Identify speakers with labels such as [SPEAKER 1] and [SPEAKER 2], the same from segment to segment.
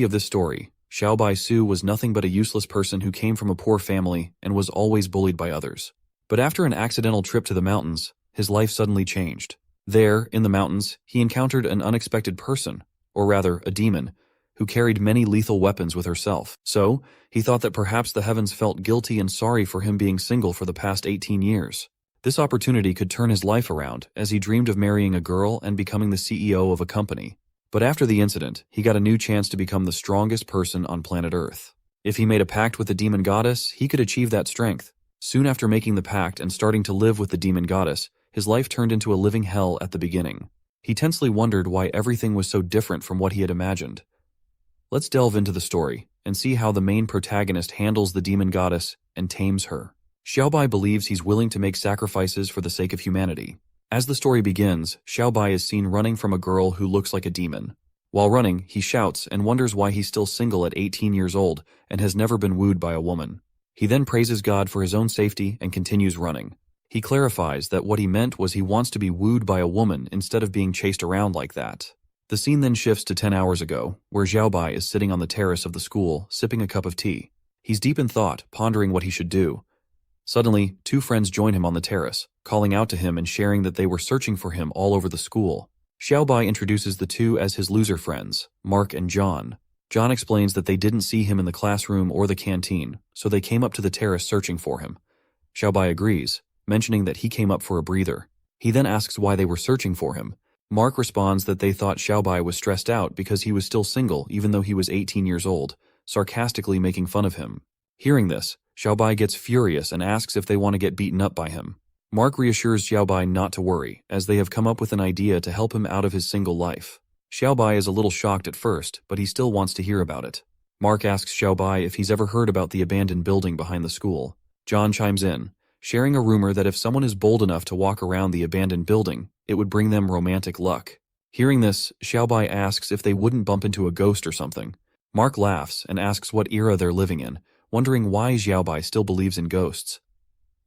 [SPEAKER 1] of this story, Xiaobai Su was nothing but a useless person who came from a poor family and was always bullied by others. But after an accidental trip to the mountains, his life suddenly changed. There, in the mountains, he encountered an unexpected person, or rather, a demon, who carried many lethal weapons with herself. So, he thought that perhaps the heavens felt guilty and sorry for him being single for the past 18 years. This opportunity could turn his life around, as he dreamed of marrying a girl and becoming the CEO of a company. But after the incident, he got a new chance to become the strongest person on planet Earth. If he made a pact with the demon goddess, he could achieve that strength. Soon after making the pact and starting to live with the demon goddess, his life turned into a living hell at the beginning. He tensely wondered why everything was so different from what he had imagined. Let's delve into the story and see how the main protagonist handles the demon goddess and tames her. Xiaobai believes he's willing to make sacrifices for the sake of humanity. As the story begins, Xiaobai is seen running from a girl who looks like a demon. While running, he shouts and wonders why he's still single at 18 years old and has never been wooed by a woman. He then praises God for his own safety and continues running. He clarifies that what he meant was he wants to be wooed by a woman instead of being chased around like that. The scene then shifts to 10 hours ago, where Xiaobai is sitting on the terrace of the school, sipping a cup of tea. He's deep in thought, pondering what he should do. Suddenly, two friends join him on the terrace, calling out to him and sharing that they were searching for him all over the school. Xiaobai introduces the two as his loser friends, Mark and John. John explains that they didn't see him in the classroom or the canteen, so they came up to the terrace searching for him. Xiaobai agrees, mentioning that he came up for a breather. He then asks why they were searching for him. Mark responds that they thought Xiaobai was stressed out because he was still single even though he was 18 years old, sarcastically making fun of him. Hearing this, Xiaobai gets furious and asks if they want to get beaten up by him. Mark reassures Xiaobai not to worry, as they have come up with an idea to help him out of his single life. Xiaobai is a little shocked at first, but he still wants to hear about it. Mark asks Xiaobai if he's ever heard about the abandoned building behind the school. John chimes in, sharing a rumor that if someone is bold enough to walk around the abandoned building, it would bring them romantic luck. Hearing this, Xiaobai asks if they wouldn't bump into a ghost or something. Mark laughs and asks what era they're living in, wondering why Xiaobai still believes in ghosts.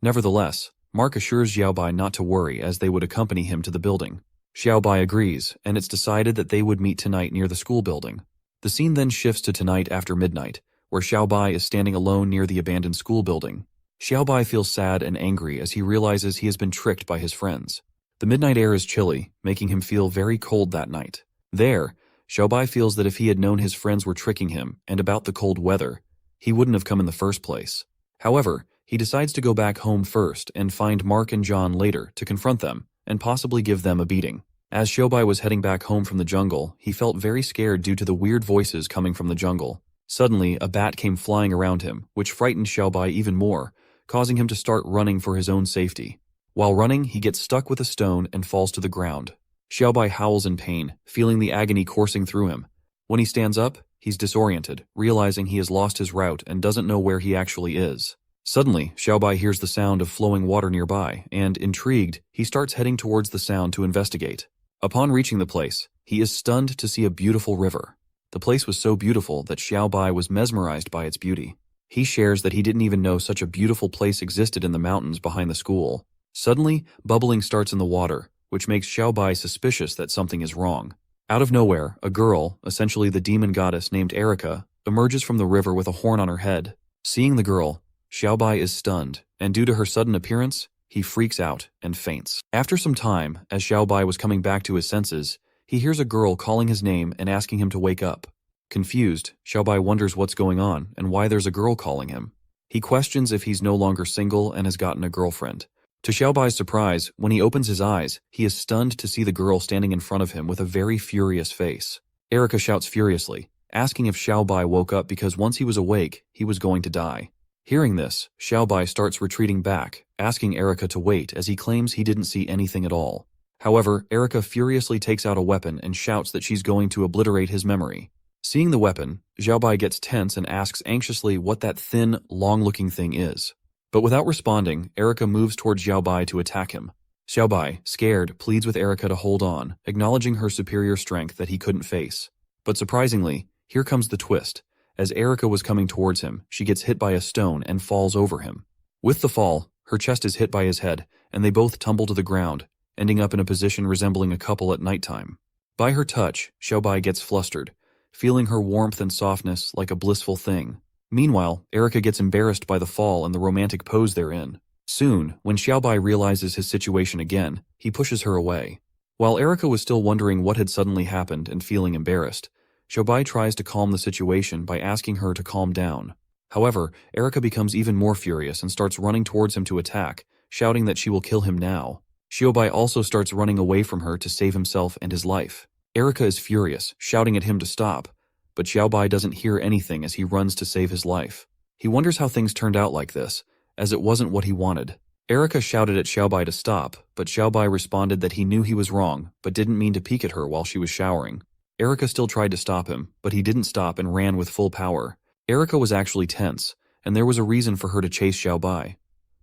[SPEAKER 1] Nevertheless, Mark assures Xiaobai not to worry as they would accompany him to the building. Xiaobai agrees, and it's decided that they would meet tonight near the school building. The scene then shifts to tonight after midnight, where Xiaobai is standing alone near the abandoned school building. Xiaobai feels sad and angry as he realizes he has been tricked by his friends. The midnight air is chilly, making him feel very cold that night. There, Xiaobai feels that if he had known his friends were tricking him and about the cold weather, he wouldn't have come in the first place. However, he decides to go back home first and find Mark and John later to confront them and possibly give them a beating. As Xiaobai was heading back home from the jungle, he felt very scared due to the weird voices coming from the jungle. Suddenly, a bat came flying around him, which frightened Xiaobai even more, causing him to start running for his own safety. While running, he gets stuck with a stone and falls to the ground. Xiaobai howls in pain, feeling the agony coursing through him. When he stands up, he's disoriented, realizing he has lost his route and doesn't know where he actually is. Suddenly, Xiaobai hears the sound of flowing water nearby, and, intrigued, he starts heading towards the sound to investigate. Upon reaching the place, he is stunned to see a beautiful river. The place was so beautiful that Xiaobai was mesmerized by its beauty. He shares that he didn't even know such a beautiful place existed in the mountains behind the school. Suddenly, bubbling starts in the water, which makes Xiaobai suspicious that something is wrong. Out of nowhere, a girl, essentially the demon goddess named Erica, emerges from the river with a horn on her head. Seeing the girl, Xiaobai is stunned, and due to her sudden appearance, he freaks out and faints. After some time, as Xiaobai was coming back to his senses, he hears a girl calling his name and asking him to wake up. Confused, Xiaobai wonders what's going on and why there's a girl calling him. He questions if he's no longer single and has gotten a girlfriend. To Xiaobai's surprise, when he opens his eyes, he is stunned to see the girl standing in front of him with a very furious face. Erica shouts furiously, asking if Xiaobai woke up because once he was awake, he was going to die. Hearing this, Xiaobai starts retreating back, asking Erica to wait as he claims he didn't see anything at all. However, Erica furiously takes out a weapon and shouts that she's going to obliterate his memory. Seeing the weapon, Xiaobai gets tense and asks anxiously what that thin, long-looking thing is. But without responding, Erica moves towards Xiaobai to attack him. Xiaobai, scared, pleads with Erica to hold on, acknowledging her superior strength that he couldn't face. But surprisingly, here comes the twist. As Erica was coming towards him, she gets hit by a stone and falls over him. With the fall, her chest is hit by his head, and they both tumble to the ground, ending up in a position resembling a couple at nighttime. By her touch, Xiaobai gets flustered. feeling her warmth and softness like a blissful thing. Meanwhile, Erica gets embarrassed by the fall and the romantic pose they're in. Soon, when Xiaobai realizes his situation again, he pushes her away. While Erica was still wondering what had suddenly happened and feeling embarrassed, Xiaobai tries to calm the situation by asking her to calm down. However, Erica becomes even more furious and starts running towards him to attack, shouting that she will kill him now. Xiaobai also starts running away from her to save himself and his life. Erica is furious, shouting at him to stop, but Xiaobai doesn't hear anything as he runs to save his life. He wonders how things turned out like this, as it wasn't what he wanted. Erica shouted at Xiaobai to stop, but Xiaobai responded that he knew he was wrong, but didn't mean to peek at her while she was showering. Erica still tried to stop him, but he didn't stop and ran with full power. Erica was actually tense, and there was a reason for her to chase Xiaobai.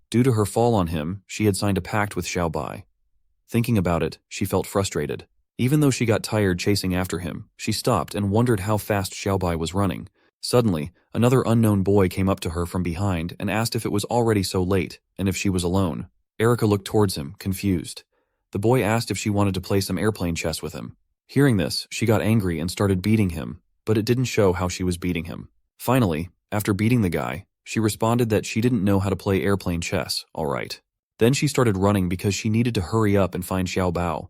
[SPEAKER 1] Due to her fall on him, she had signed a pact with Xiaobai. Thinking about it, she felt frustrated. Even though she got tired chasing after him, she stopped and wondered how fast Xiaobai was running. Suddenly, another unknown boy came up to her from behind and asked if it was already so late and if she was alone. Erica looked towards him, confused. The boy asked if she wanted to play some airplane chess with him. Hearing this, she got angry and started beating him, but it didn't show how she was beating him. Finally, after beating the guy, she responded that she didn't know how to play airplane chess, alright. Then she started running because she needed to hurry up and find Xiao Bao.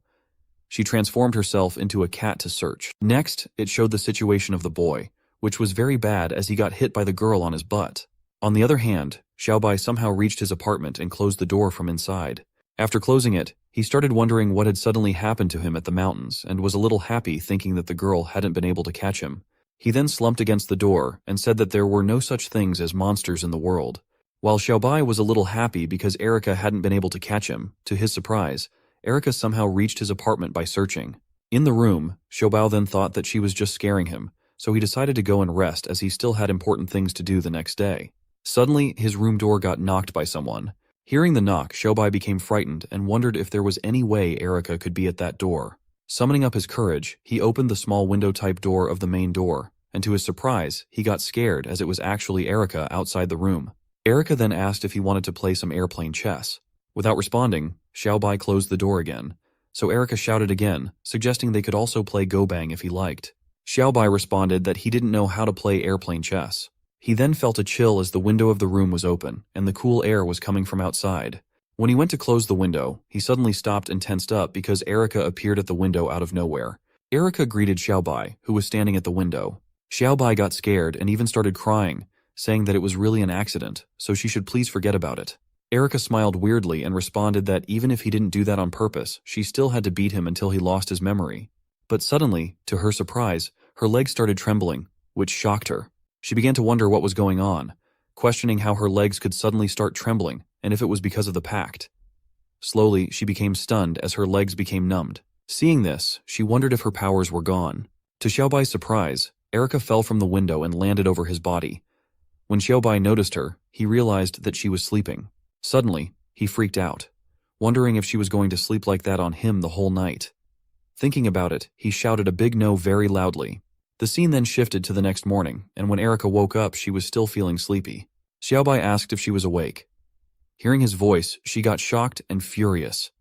[SPEAKER 1] She transformed herself into a cat to search. Next, it showed the situation of the boy, which was very bad as he got hit by the girl on his butt. On the other hand, Xiaobai somehow reached his apartment and closed the door from inside. After closing it, he started wondering what had suddenly happened to him at the mountains and was a little happy thinking that the girl hadn't been able to catch him. He then slumped against the door and said that there were no such things as monsters in the world. While Xiaobai was a little happy because Erica hadn't been able to catch him, to his surprise, Erica somehow reached his apartment by searching. In the room, Xiaobao then thought that she was just scaring him, so he decided to go and rest as he still had important things to do the next day. Suddenly, his room door got knocked by someone. Hearing the knock, Xiaobai became frightened and wondered if there was any way Erica could be at that door. Summoning up his courage, he opened the small window-type door of the main door, and to his surprise, he got scared as it was actually Erica outside the room. Erica then asked if he wanted to play some airplane chess. Without responding, Xiaobai closed the door again, so Erica shouted again, suggesting they could also play Go Bang if he liked. Xiaobai responded that he didn't know how to play airplane chess. He then felt a chill as the window of the room was open, and the cool air was coming from outside. When he went to close the window, he suddenly stopped and tensed up because Erica appeared at the window out of nowhere. Erica greeted Xiaobai, who was standing at the window. Xiaobai got scared and even started crying, saying that it was really an accident, so she should please forget about it. Erica smiled weirdly and responded that even if he didn't do that on purpose, she still had to beat him until he lost his memory. But suddenly, to her surprise, her legs started trembling, which shocked her. She began to wonder what was going on, questioning how her legs could suddenly start trembling and if it was because of the pact. Slowly, she became stunned as her legs became numbed. Seeing this, she wondered if her powers were gone. To Xiaobai's surprise, Erica fell from the window and landed over his body. When Xiaobai noticed her, he realized that she was sleeping. Suddenly, he freaked out, wondering if she was going to sleep like that on him the whole night. Thinking about it, he shouted a big no very loudly. The scene then shifted to the next morning, and when Erica woke up, she was still feeling sleepy. Xiaobai asked if she was awake. Hearing his voice, she got shocked and furious.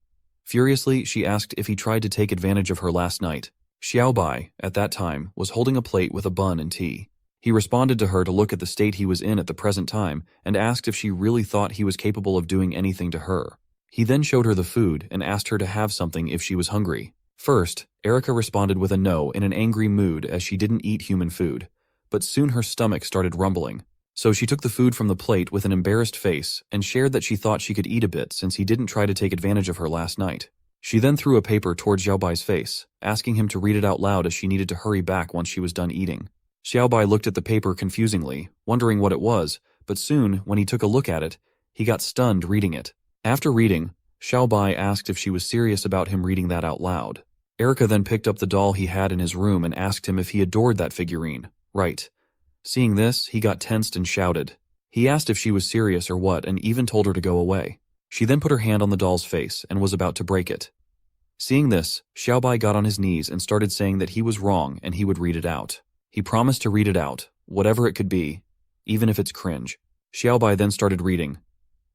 [SPEAKER 1] Furiously, she asked if he tried to take advantage of her last night. Xiaobai, at that time, was holding a plate with a bun and tea. He responded to her to look at the state he was in at the present time and asked if she really thought he was capable of doing anything to her. He then showed her the food and asked her to have something if she was hungry. First, Erica responded with a no in an angry mood as she didn't eat human food, but soon her stomach started rumbling. So she took the food from the plate with an embarrassed face and shared that she thought she could eat a bit since he didn't try to take advantage of her last night. She then threw a paper towards Xiaobai's face, asking him to read it out loud as she needed to hurry back once she was done eating. Xiaobai looked at the paper confusingly, wondering what it was, but soon, when he took a look at it, he got stunned reading it. After reading, Xiaobai asked if she was serious about him reading that out loud. Erica then picked up the doll he had in his room and asked him if he adored that figurine. Right. Seeing this, he got tensed and shouted. He asked if she was serious or what and even told her to go away. She then put her hand on the doll's face and was about to break it. Seeing this, Xiaobai got on his knees and started saying that he was wrong and he would read it out. He promised to read it out, whatever it could be, even if it's cringe. Xiaobai then started reading.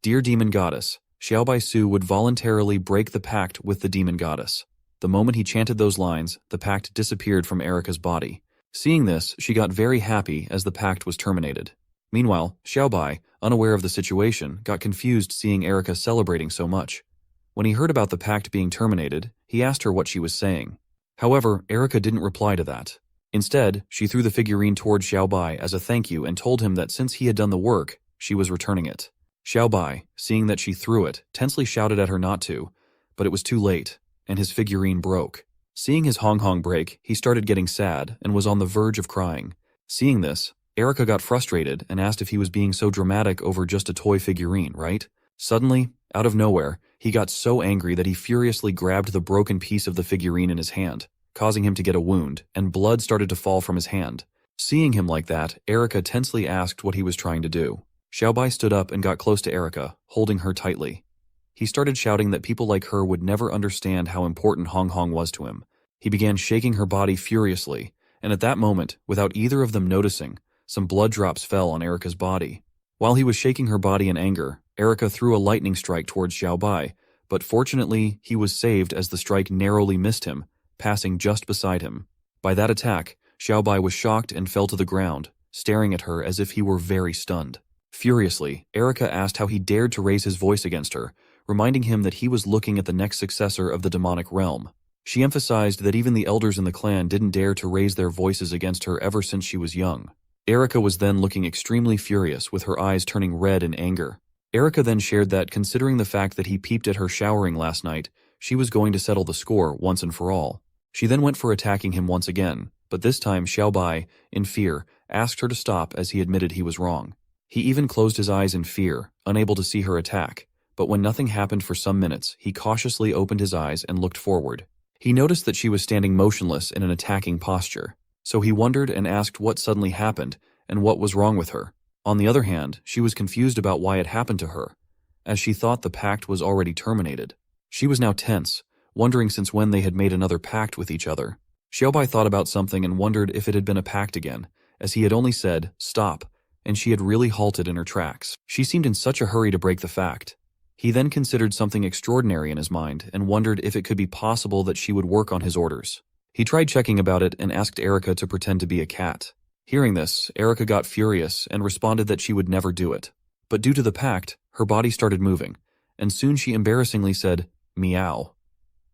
[SPEAKER 1] Dear Demon Goddess, Xiaobai Su would voluntarily break the pact with the Demon Goddess. The moment he chanted those lines, the pact disappeared from Erica's body. Seeing this, she got very happy as the pact was terminated. Meanwhile, Xiaobai, unaware of the situation, got confused seeing Erica celebrating so much. When he heard about the pact being terminated, he asked her what she was saying. However, Erica didn't reply to that. Instead, she threw the figurine toward Xiaobai as a thank you and told him that since he had done the work, she was returning it. Xiaobai, seeing that she threw it, tensely shouted at her not to, but it was too late, and his figurine broke. Seeing his Hong break, he started getting sad and was on the verge of crying. Seeing this, Erica got frustrated and asked if he was being so dramatic over just a toy figurine, right? Suddenly, out of nowhere, he got so angry that he furiously grabbed the broken piece of the figurine in his hand, causing him to get a wound, and blood started to fall from his hand. Seeing him like that, Erica tensely asked what he was trying to do. Xiaobai stood up and got close to Erica, holding her tightly. He started shouting that people like her would never understand how important Hong was to him. He began shaking her body furiously, and at that moment, without either of them noticing, some blood drops fell on Erica's body. While he was shaking her body in anger, Erica threw a lightning strike towards Xiaobai, but fortunately he was saved as the strike narrowly missed him, passing just beside him. By that attack, Xiaobai was shocked and fell to the ground, staring at her as if he were very stunned. Furiously, Erica asked how he dared to raise his voice against her, reminding him that he was looking at the next successor of the demonic realm. She emphasized that even the elders in the clan didn't dare to raise their voices against her ever since she was young. Erica was then looking extremely furious, with her eyes turning red in anger. Erica then shared that, considering the fact that he peeped at her showering last night, she was going to settle the score once and for all. She then went for attacking him once again, but this time Xiaobai, in fear, asked her to stop as he admitted he was wrong. He even closed his eyes in fear, unable to see her attack, but when nothing happened for some minutes, he cautiously opened his eyes and looked forward. He noticed that she was standing motionless in an attacking posture, so he wondered and asked what suddenly happened and what was wrong with her. On the other hand, she was confused about why it happened to her, as she thought the pact was already terminated. She was now tense, wondering since when they had made another pact with each other. Xiaobai thought about something and wondered if it had been a pact again, as he had only said, "Stop," and she had really halted in her tracks. She seemed in such a hurry to break the fact. He then considered something extraordinary in his mind and wondered if it could be possible that she would work on his orders. He tried checking about it and asked Erica to pretend to be a cat. Hearing this, Erica got furious and responded that she would never do it. But due to the pact, her body started moving, and soon she embarrassingly said, "Meow."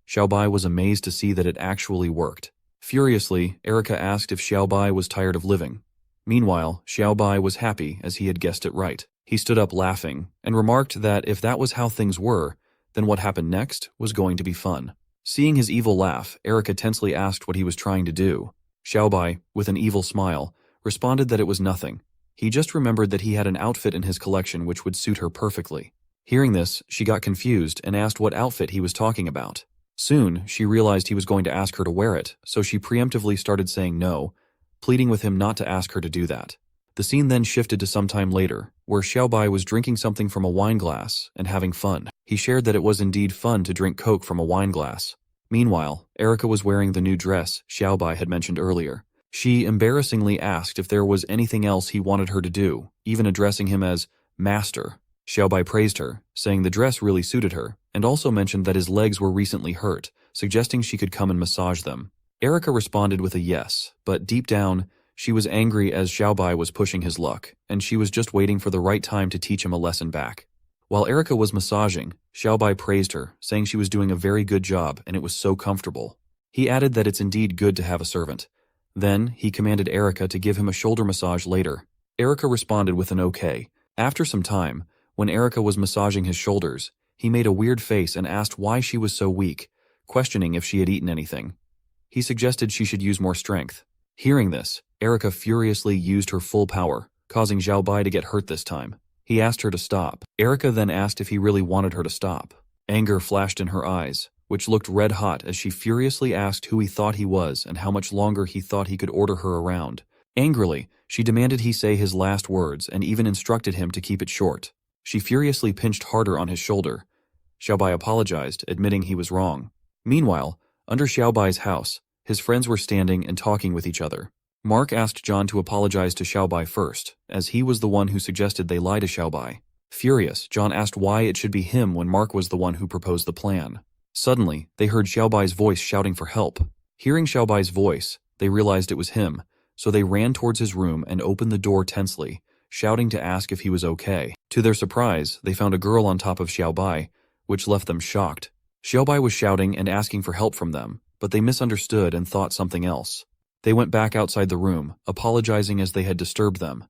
[SPEAKER 1] Xiaobai was amazed to see that it actually worked. Furiously, Erica asked if Xiaobai was tired of living. Meanwhile, Xiaobai was happy as he had guessed it right. He stood up laughing and remarked that if that was how things were, then what happened next was going to be fun. Seeing his evil laugh, Erica tensely asked what he was trying to do. Xiaobai, with an evil smile, responded that it was nothing. He just remembered that he had an outfit in his collection which would suit her perfectly. Hearing this, she got confused and asked what outfit he was talking about. Soon, she realized he was going to ask her to wear it, so she preemptively started saying no, pleading with him not to ask her to do that. The scene then shifted to some time later, where Xiaobai was drinking something from a wine glass and having fun. He shared that it was indeed fun to drink Coke from a wine glass. Meanwhile, Erica was wearing the new dress Xiaobai had mentioned earlier. She embarrassingly asked if there was anything else he wanted her to do, even addressing him as Master. Xiaobai praised her, saying the dress really suited her, and also mentioned that his legs were recently hurt, suggesting she could come and massage them. Erica responded with a yes, but deep down, she was angry as Xiaobai was pushing his luck, and she was just waiting for the right time to teach him a lesson back. While Erica was massaging, Xiaobai praised her, saying she was doing a very good job and it was so comfortable. He added that it's indeed good to have a servant. Then, he commanded Erica to give him a shoulder massage later. Erica responded with an okay. After some time, when Erica was massaging his shoulders, he made a weird face and asked why she was so weak, questioning if she had eaten anything. He suggested she should use more strength. Hearing this, Erica furiously used her full power, causing Xiaobai to get hurt this time. He asked her to stop. Erica then asked if he really wanted her to stop. Anger flashed in her eyes, which looked red hot as she furiously asked who he thought he was and how much longer he thought he could order her around. Angrily, she demanded he say his last words and even instructed him to keep it short. She furiously pinched harder on his shoulder. Xiaobai apologized, admitting he was wrong. Meanwhile, under Xiaobai's house, his friends were standing and talking with each other. Mark asked John to apologize to Xiaobai first, as he was the one who suggested they lie to Xiaobai. Furious, John asked why it should be him when Mark was the one who proposed the plan. Suddenly, they heard Xiaobai's voice shouting for help. Hearing Xiaobai's voice, they realized it was him, so they ran towards his room and opened the door tensely, shouting to ask if he was okay. To their surprise, they found a girl on top of Xiaobai, which left them shocked. Xiaobai was shouting and asking for help from them, but they misunderstood and thought something else. They went back outside the room, apologizing as they had disturbed them.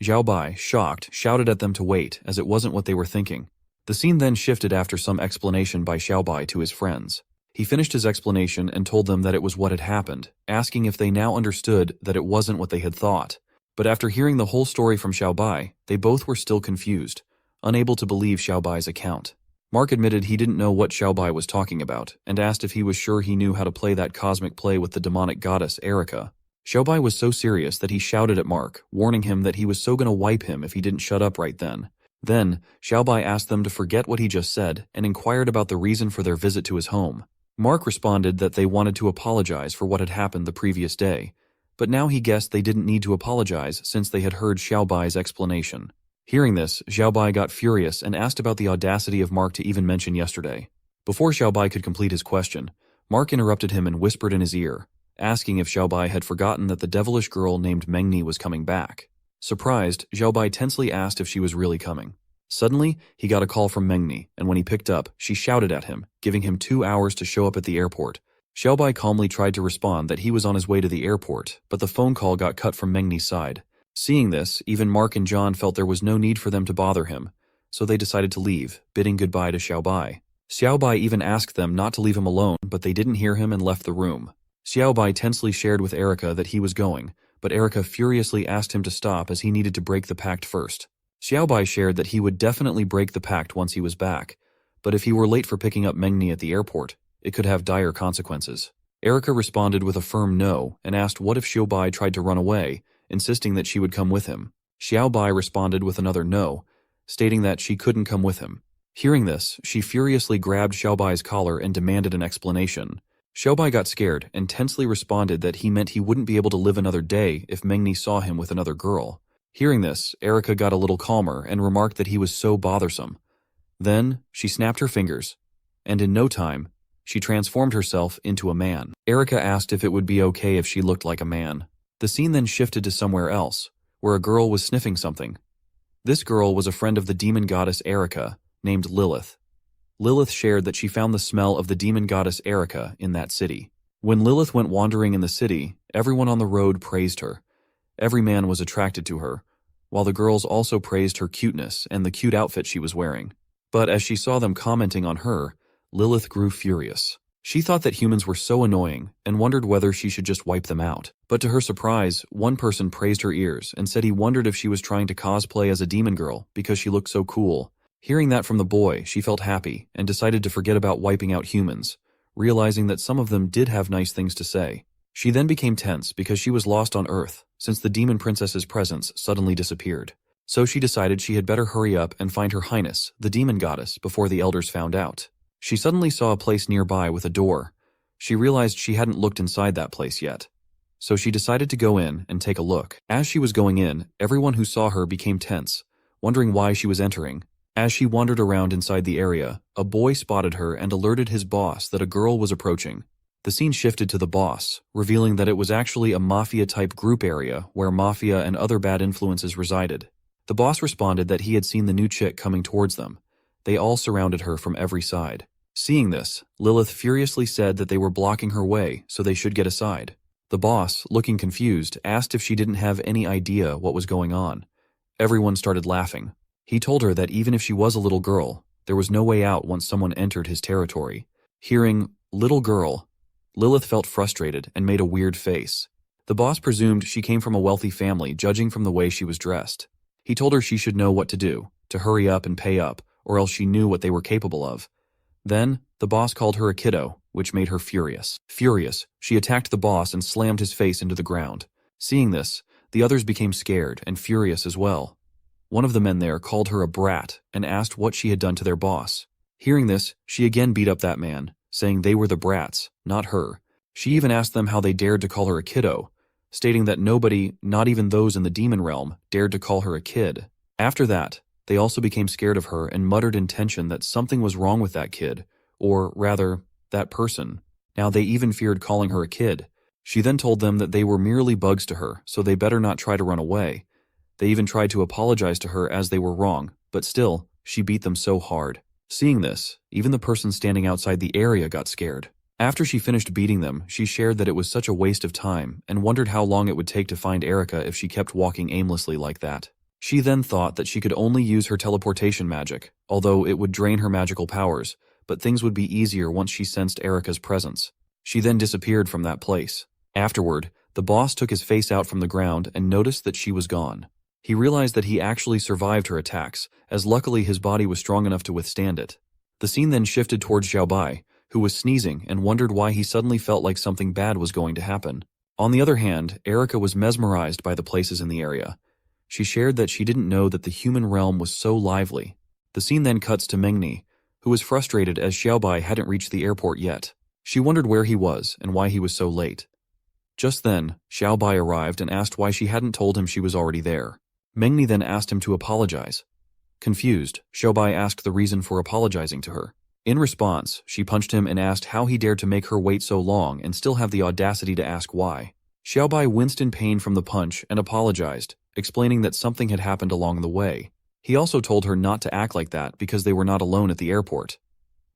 [SPEAKER 1] Xiaobai, shocked, shouted at them to wait, as it wasn't what they were thinking. The scene then shifted after some explanation by Xiaobai to his friends. He finished his explanation and told them that it was what had happened, asking if they now understood that it wasn't what they had thought. But after hearing the whole story from Xiaobai, they both were still confused, unable to believe Xiaobai's account. Mark admitted he didn't know what Xiaobai was talking about, and asked if he was sure he knew how to play that cosmic play with the demonic goddess Erica. Xiaobai was so serious that he shouted at Mark, warning him that he was so gonna wipe him if he didn't shut up right then. Then, Xiaobai asked them to forget what he just said and inquired about the reason for their visit to his home. Mark responded that they wanted to apologize for what had happened the previous day, but now he guessed they didn't need to apologize since they had heard Xiaobai's explanation. Hearing this, Xiaobai got furious and asked about the audacity of Mark to even mention yesterday. Before Xiaobai could complete his question, Mark interrupted him and whispered in his ear, asking if Xiaobai had forgotten that the devilish girl named Mengni was coming back. Surprised, Xiaobai tensely asked if she was really coming. Suddenly, he got a call from Mengni, and when he picked up, she shouted at him, giving him 2 hours to show up at the airport. Xiaobai calmly tried to respond that he was on his way to the airport, but the phone call got cut from Mengni's side. Seeing this, even Mark and John felt there was no need for them to bother him, so they decided to leave, bidding goodbye to Xiaobai. Xiaobai even asked them not to leave him alone, but they didn't hear him and left the room. Xiaobai tensely shared with Erica that he was going, but Erica furiously asked him to stop as he needed to break the pact first. Xiaobai shared that he would definitely break the pact once he was back, but if he were late for picking up Mengni at the airport, it could have dire consequences. Erica responded with a firm no and asked what if Xiaobai tried to run away, insisting that she would come with him. Xiaobai responded with another no, stating that she couldn't come with him. Hearing this, she furiously grabbed Xiaobai's collar and demanded an explanation. Xiaobai got scared and tensely responded that he meant he wouldn't be able to live another day if Mengni saw him with another girl. Hearing this, Erica got a little calmer and remarked that he was so bothersome. Then, she snapped her fingers, and in no time, she transformed herself into a man. Erica asked if it would be okay if she looked like a man. The scene then shifted to somewhere else, where a girl was sniffing something. This girl was a friend of the demon goddess Erica, named Lilith. Lilith shared that she found the smell of the demon goddess Erica in that city. When Lilith went wandering in the city, everyone on the road praised her. Every man was attracted to her, while the girls also praised her cuteness and the cute outfit she was wearing. But as she saw them commenting on her, Lilith grew furious. She thought that humans were so annoying and wondered whether she should just wipe them out. But to her surprise, one person praised her ears and said he wondered if she was trying to cosplay as a demon girl because she looked so cool. Hearing that from the boy, she felt happy and decided to forget about wiping out humans, realizing that some of them did have nice things to say. She then became tense because she was lost on Earth, since the demon princess's presence suddenly disappeared. So she decided she had better hurry up and find her highness, the demon goddess, before the elders found out. She suddenly saw a place nearby with a door. She realized she hadn't looked inside that place yet. So she decided to go in and take a look. As she was going in, everyone who saw her became tense, wondering why she was entering. As she wandered around inside the area, a boy spotted her and alerted his boss that a girl was approaching. The scene shifted to the boss, revealing that it was actually a mafia-type group area where mafia and other bad influences resided. The boss responded that he had seen the new chick coming towards them. They all surrounded her from every side. Seeing this, Lilith furiously said that they were blocking her way, so they should get aside. The boss, looking confused, asked if she didn't have any idea what was going on. Everyone started laughing. He told her that even if she was a little girl, there was no way out once someone entered his territory. Hearing, "little girl," Lilith felt frustrated and made a weird face. The boss presumed she came from a wealthy family, judging from the way she was dressed. He told her she should know what to do, to hurry up and pay up, or else she knew what they were capable of. Then, the boss called her a kiddo, which made her furious. Furious, she attacked the boss and slammed his face into the ground. Seeing this, the others became scared and furious as well. One of the men there called her a brat and asked what she had done to their boss. Hearing this, she again beat up that man, saying they were the brats, not her. She even asked them how they dared to call her a kiddo, stating that nobody, not even those in the demon realm, dared to call her a kid. After that, they also became scared of her and muttered in tension that something was wrong with that kid, or rather, that person. Now they even feared calling her a kid. She then told them that they were merely bugs to her, so they better not try to run away. They even tried to apologize to her as they were wrong, but still, she beat them so hard. Seeing this, even the person standing outside the area got scared. After she finished beating them, she shared that it was such a waste of time and wondered how long it would take to find Erica if she kept walking aimlessly like that. She then thought that she could only use her teleportation magic, although it would drain her magical powers, but things would be easier once she sensed Erica's presence. She then disappeared from that place. Afterward, the boss took his face out from the ground and noticed that she was gone. He realized that he actually survived her attacks, as luckily his body was strong enough to withstand it. The scene then shifted towards Xiaobai, who was sneezing and wondered why he suddenly felt like something bad was going to happen. On the other hand, Erica was mesmerized by the places in the area. She shared that she didn't know that the human realm was so lively. The scene then cuts to Mengni, who was frustrated as Xiaobai hadn't reached the airport yet. She wondered where he was and why he was so late. Just then, Xiaobai arrived and asked why she hadn't told him she was already there. Mengni then asked him to apologize. Confused, Xiaobai asked the reason for apologizing to her. In response, she punched him and asked how he dared to make her wait so long and still have the audacity to ask why. Xiaobai winced in pain from the punch and apologized, explaining that something had happened along the way. He also told her not to act like that because they were not alone at the airport.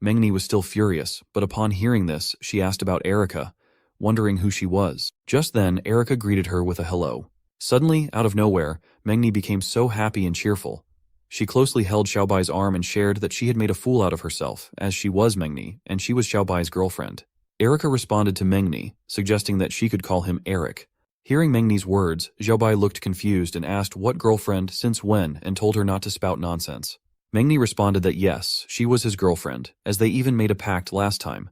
[SPEAKER 1] Mengni was still furious, but upon hearing this, she asked about Erica, wondering who she was. Just then, Erica greeted her with a hello. Suddenly, out of nowhere, Mengni became so happy and cheerful. She closely held Xiaobai's arm and shared that she had made a fool out of herself, as she was Mengni, and she was Xiaobai's girlfriend. Erica responded to Mengni, suggesting that she could call him Eric. Hearing Mengni's words, Xiaobai looked confused and asked what girlfriend, since when, and told her not to spout nonsense. Mengni responded that yes, she was his girlfriend, as they even made a pact last time.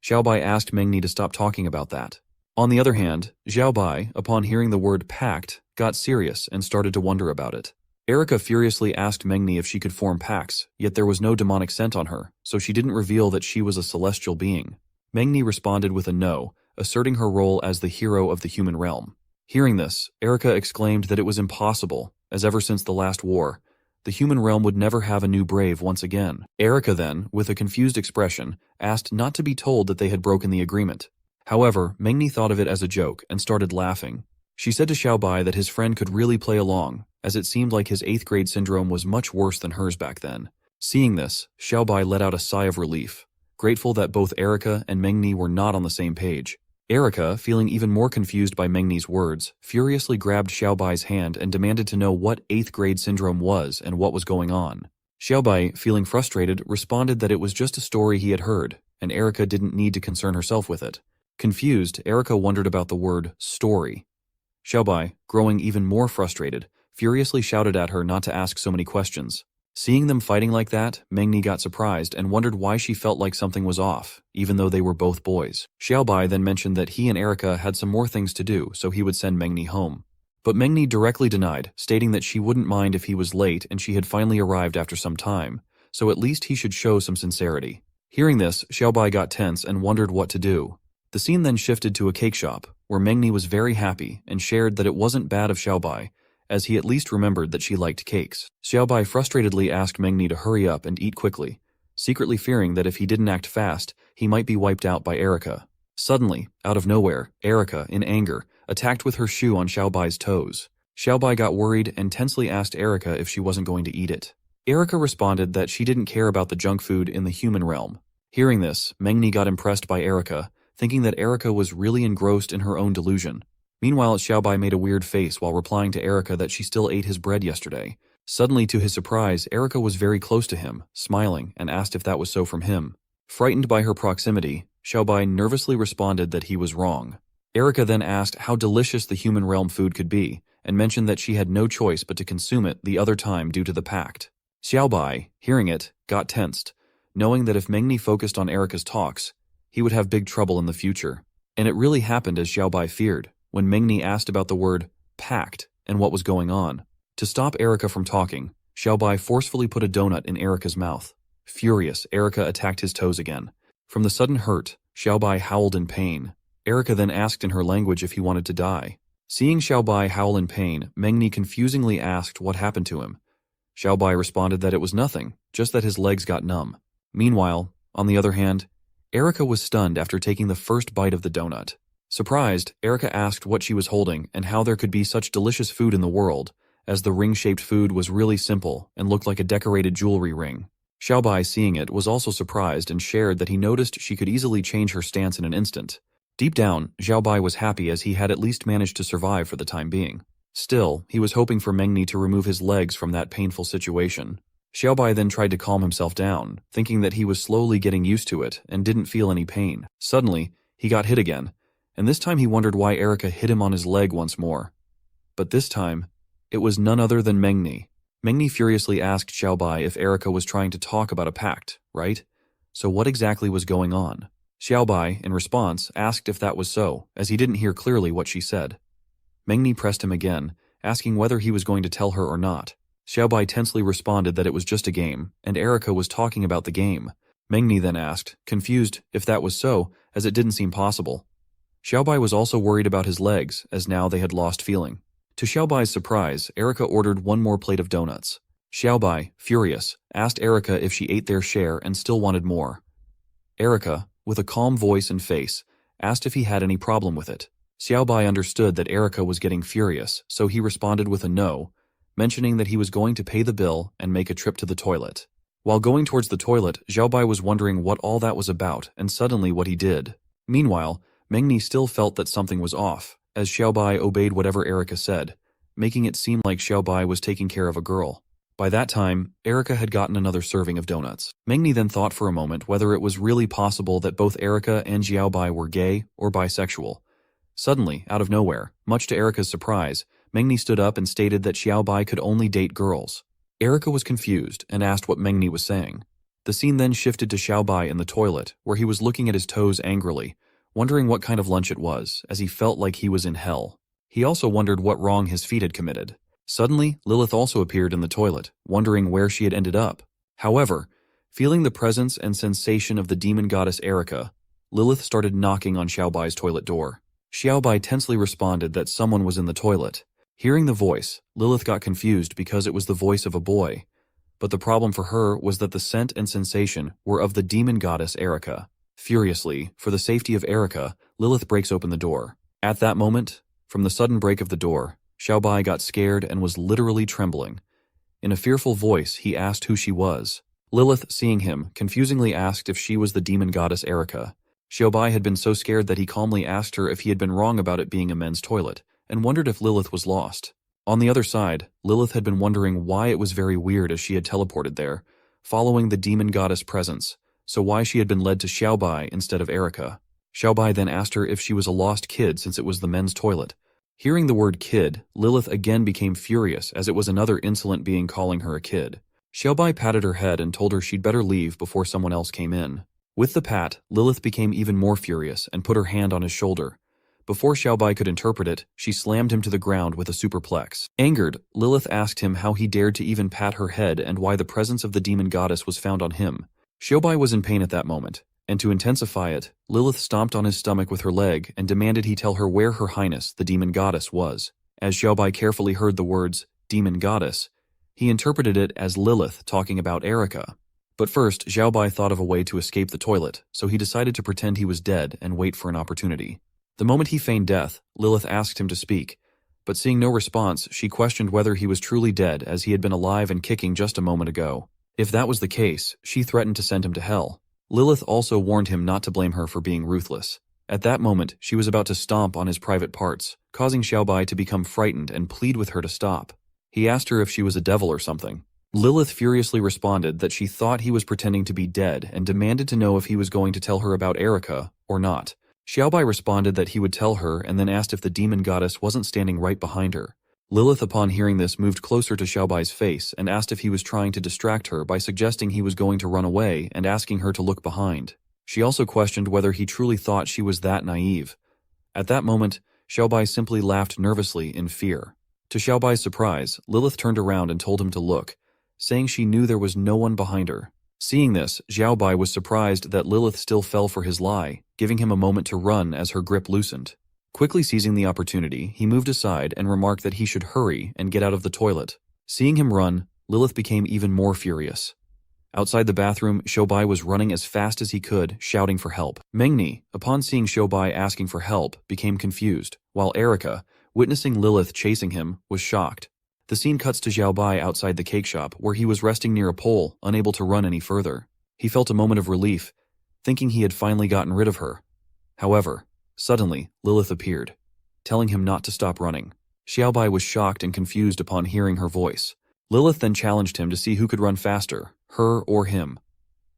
[SPEAKER 1] Xiaobai asked Mengni to stop talking about that. On the other hand, Xiaobai, upon hearing the word pact, got serious and started to wonder about it. Erica furiously asked Mengni if she could form pacts, yet there was no demonic scent on her, so she didn't reveal that she was a celestial being. Mengni responded with a no, asserting her role as the hero of the human realm. Hearing this, Erica exclaimed that it was impossible, as ever since the last war, the human realm would never have a new brave once again. Erica then, with a confused expression, asked not to be told that they had broken the agreement. However, Mengni thought of it as a joke and started laughing. She said to Xiaobai that his friend could really play along, as it seemed like his 8th grade syndrome was much worse than hers back then. Seeing this, Xiaobai let out a sigh of relief, grateful that both Erica and Mengni were not on the same page. Erica, feeling even more confused by Mengni's words, furiously grabbed Xiaobai's hand and demanded to know what 8th grade syndrome was and what was going on. Xiaobai, feeling frustrated, responded that it was just a story he had heard, and Erica didn't need to concern herself with it. Confused, Erica wondered about the word story. Xiaobai, growing even more frustrated, furiously shouted at her not to ask so many questions. Seeing them fighting like that, Mengni got surprised and wondered why she felt like something was off, even though they were both boys. Xiaobai then mentioned that he and Erica had some more things to do, so he would send Mengni home. But Mengni directly denied, stating that she wouldn't mind if he was late and she had finally arrived after some time, so at least he should show some sincerity. Hearing this, Xiaobai got tense and wondered what to do. The scene then shifted to a cake shop, where Mengni was very happy and shared that it wasn't bad of Xiaobai, as he at least remembered that she liked cakes. Xiaobai frustratedly asked Mengni to hurry up and eat quickly, secretly fearing that if he didn't act fast, he might be wiped out by Erica. Suddenly, out of nowhere, Erica, in anger, attacked with her shoe on Xiaobai's toes. Xiaobai got worried and tensely asked Erica if she wasn't going to eat it. Erica responded that she didn't care about the junk food in the human realm. Hearing this, Mengni got impressed by Erica, thinking that Erica was really engrossed in her own delusion. Meanwhile, Xiaobai made a weird face while replying to Erica that she still ate his bread yesterday. Suddenly, to his surprise, Erica was very close to him, smiling, and asked if that was so from him. Frightened by her proximity, Xiaobai nervously responded that he was wrong. Erica then asked how delicious the human realm food could be, and mentioned that she had no choice but to consume it the other time due to the pact. Xiaobai, hearing it, got tensed, knowing that if Mengni focused on Erica's talks, he would have big trouble in the future. And it really happened as Xiaobai feared, when Mengni asked about the word pact and what was going on. To stop Erica from talking, Xiaobai forcefully put a donut in Erica's mouth. Furious, Erica attacked his toes again. From the sudden hurt, Xiaobai howled in pain. Erica then asked in her language if he wanted to die. Seeing Xiaobai howl in pain, Mengni confusingly asked what happened to him. Xiaobai responded that it was nothing, just that his legs got numb. Meanwhile, on the other hand, Erica was stunned after taking the first bite of the donut. Surprised, Erica asked what she was holding and how there could be such delicious food in the world, as the ring-shaped food was really simple and looked like a decorated jewelry ring. Xiaobai, seeing it, was also surprised and shared that he noticed she could easily change her stance in an instant. Deep down, Xiaobai was happy as he had at least managed to survive for the time being. Still, he was hoping for Mengni to remove his legs from that painful situation. Xiaobai then tried to calm himself down, thinking that he was slowly getting used to it and didn't feel any pain. Suddenly, he got hit again, and this time he wondered why Erica hit him on his leg once more. But this time, it was none other than Mengni. Mengni furiously asked Xiaobai if Erica was trying to talk about a pact, right? So what exactly was going on? Xiaobai, in response, asked if that was so, as he didn't hear clearly what she said. Mengni pressed him again, asking whether he was going to tell her or not. Xiaobai tensely responded that it was just a game, and Erica was talking about the game. Mengni then asked, confused, if that was so, as it didn't seem possible. Xiaobai was also worried about his legs, as now they had lost feeling. To Xiaobai's surprise, Erica ordered one more plate of donuts. Xiaobai, furious, asked Erica if she ate their share and still wanted more. Erica, with a calm voice and face, asked if he had any problem with it. Xiaobai understood that Erica was getting furious, so he responded with a no, mentioning that he was going to pay the bill and make a trip to the toilet. While going towards the toilet, Xiaobai was wondering what all that was about and suddenly what he did. Meanwhile, Mengni still felt that something was off, as Xiaobai obeyed whatever Erica said, making it seem like Xiaobai was taking care of a girl. By that time, Erica had gotten another serving of donuts. Mengni then thought for a moment whether it was really possible that both Erica and Xiaobai were gay or bisexual. Suddenly, out of nowhere, much to Erica's surprise, Mengni stood up and stated that Xiaobai could only date girls. Erica was confused and asked what Mengni was saying. The scene then shifted to Xiaobai in the toilet, where he was looking at his toes angrily, wondering what kind of lunch it was, as he felt like he was in hell. He also wondered what wrong his feet had committed. Suddenly, Lilith also appeared in the toilet, wondering where she had ended up. However, feeling the presence and sensation of the demon goddess Erica, Lilith started knocking on Xiaobai's toilet door. Xiaobai tensely responded that someone was in the toilet. Hearing the voice, Lilith got confused because it was the voice of a boy. But the problem for her was that the scent and sensation were of the demon goddess Erica. Furiously, for the safety of Erica, Lilith breaks open the door. At that moment, from the sudden break of the door, Xiaobai got scared and was literally trembling. In a fearful voice, he asked who she was. Lilith, seeing him, confusingly asked if she was the demon goddess Erica. Xiaobai had been so scared that he calmly asked her if he had been wrong about it being a men's toilet, and wondered if Lilith was lost. On the other side, Lilith had been wondering why it was very weird as she had teleported there, following the demon goddess presence, so why she had been led to Xiaobai instead of Erica. Xiaobai then asked her if she was a lost kid since it was the men's toilet. Hearing the word kid, Lilith again became furious as it was another insolent being calling her a kid. Xiaobai patted her head and told her she'd better leave before someone else came in. With the pat, Lilith became even more furious and put her hand on his shoulder. Before Xiaobai could interpret it, she slammed him to the ground with a superplex. Angered, Lilith asked him how he dared to even pat her head and why the presence of the demon goddess was found on him. Xiaobai was in pain at that moment, and to intensify it, Lilith stomped on his stomach with her leg and demanded he tell her where Her Highness, the demon goddess, was. As Xiaobai carefully heard the words, demon goddess, he interpreted it as Lilith talking about Erica. But first, Xiaobai thought of a way to escape the toilet, so he decided to pretend he was dead and wait for an opportunity. The moment he feigned death, Lilith asked him to speak, but seeing no response, she questioned whether he was truly dead as he had been alive and kicking just a moment ago. If that was the case, she threatened to send him to hell. Lilith also warned him not to blame her for being ruthless. At that moment, she was about to stomp on his private parts, causing Xiaobai to become frightened and plead with her to stop. He asked her if she was a devil or something. Lilith furiously responded that she thought he was pretending to be dead and demanded to know if he was going to tell her about Erica or not. Xiaobai responded that he would tell her and then asked if the demon goddess wasn't standing right behind her. Lilith, upon hearing this, moved closer to Xiaobai's face and asked if he was trying to distract her by suggesting he was going to run away and asking her to look behind. She also questioned whether he truly thought she was that naive. At that moment, Xiaobai simply laughed nervously in fear. To Xiaobai's surprise, Lilith turned around and told him to look, saying she knew there was no one behind her. Seeing this, Xiaobai was surprised that Lilith still fell for his lie, giving him a moment to run as her grip loosened. Quickly seizing the opportunity, he moved aside and remarked that he should hurry and get out of the toilet. Seeing him run, Lilith became even more furious. Outside the bathroom, Xiaobai was running as fast as he could, shouting for help. Mengni, upon seeing Xiaobai asking for help, became confused, while Erica, witnessing Lilith chasing him, was shocked. The scene cuts to Xiaobai outside the cake shop, where he was resting near a pole, unable to run any further. He felt a moment of relief, thinking he had finally gotten rid of her. However, suddenly, Lilith appeared, telling him not to stop running. Xiaobai was shocked and confused upon hearing her voice. Lilith then challenged him to see who could run faster, her or him.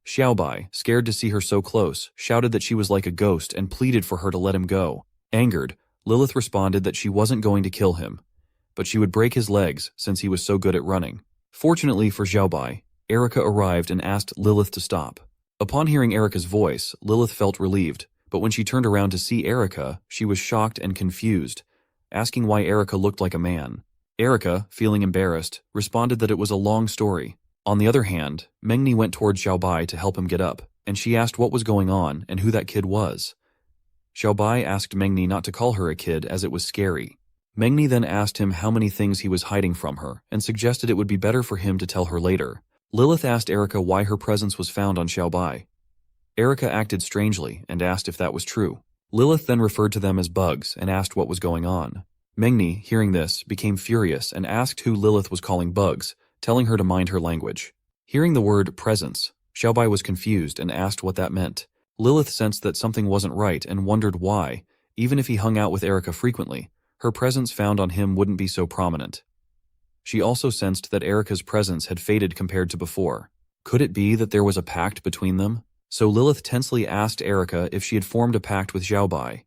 [SPEAKER 1] Xiaobai, scared to see her so close, shouted that she was like a ghost and pleaded for her to let him go. Angered, Lilith responded that she wasn't going to kill him, but she would break his legs since he was so good at running. Fortunately for Xiaobai, Erica arrived and asked Lilith to stop. Upon hearing Erica's voice, Lilith felt relieved, but when she turned around to see Erica, she was shocked and confused, asking why Erica looked like a man. Erica, feeling embarrassed, responded that it was a long story. On the other hand, Mengni went toward Xiaobai to help him get up, and she asked what was going on and who that kid was. Xiaobai asked Mengni not to call her a kid as it was scary. Mengni then asked him how many things he was hiding from her and suggested it would be better for him to tell her later. Lilith asked Erica why her presence was found on Xiaobai. Erica acted strangely and asked if that was true. Lilith then referred to them as bugs and asked what was going on. Mengni, hearing this, became furious and asked who Lilith was calling bugs, telling her to mind her language. Hearing the word presence, Xiaobai was confused and asked what that meant. Lilith sensed that something wasn't right and wondered why, even if he hung out with Erica frequently, her presence found on him wouldn't be so prominent. She also sensed that Erica's presence had faded compared to before. Could it be that there was a pact between them? So Lilith tensely asked Erica if she had formed a pact with Xiaobai.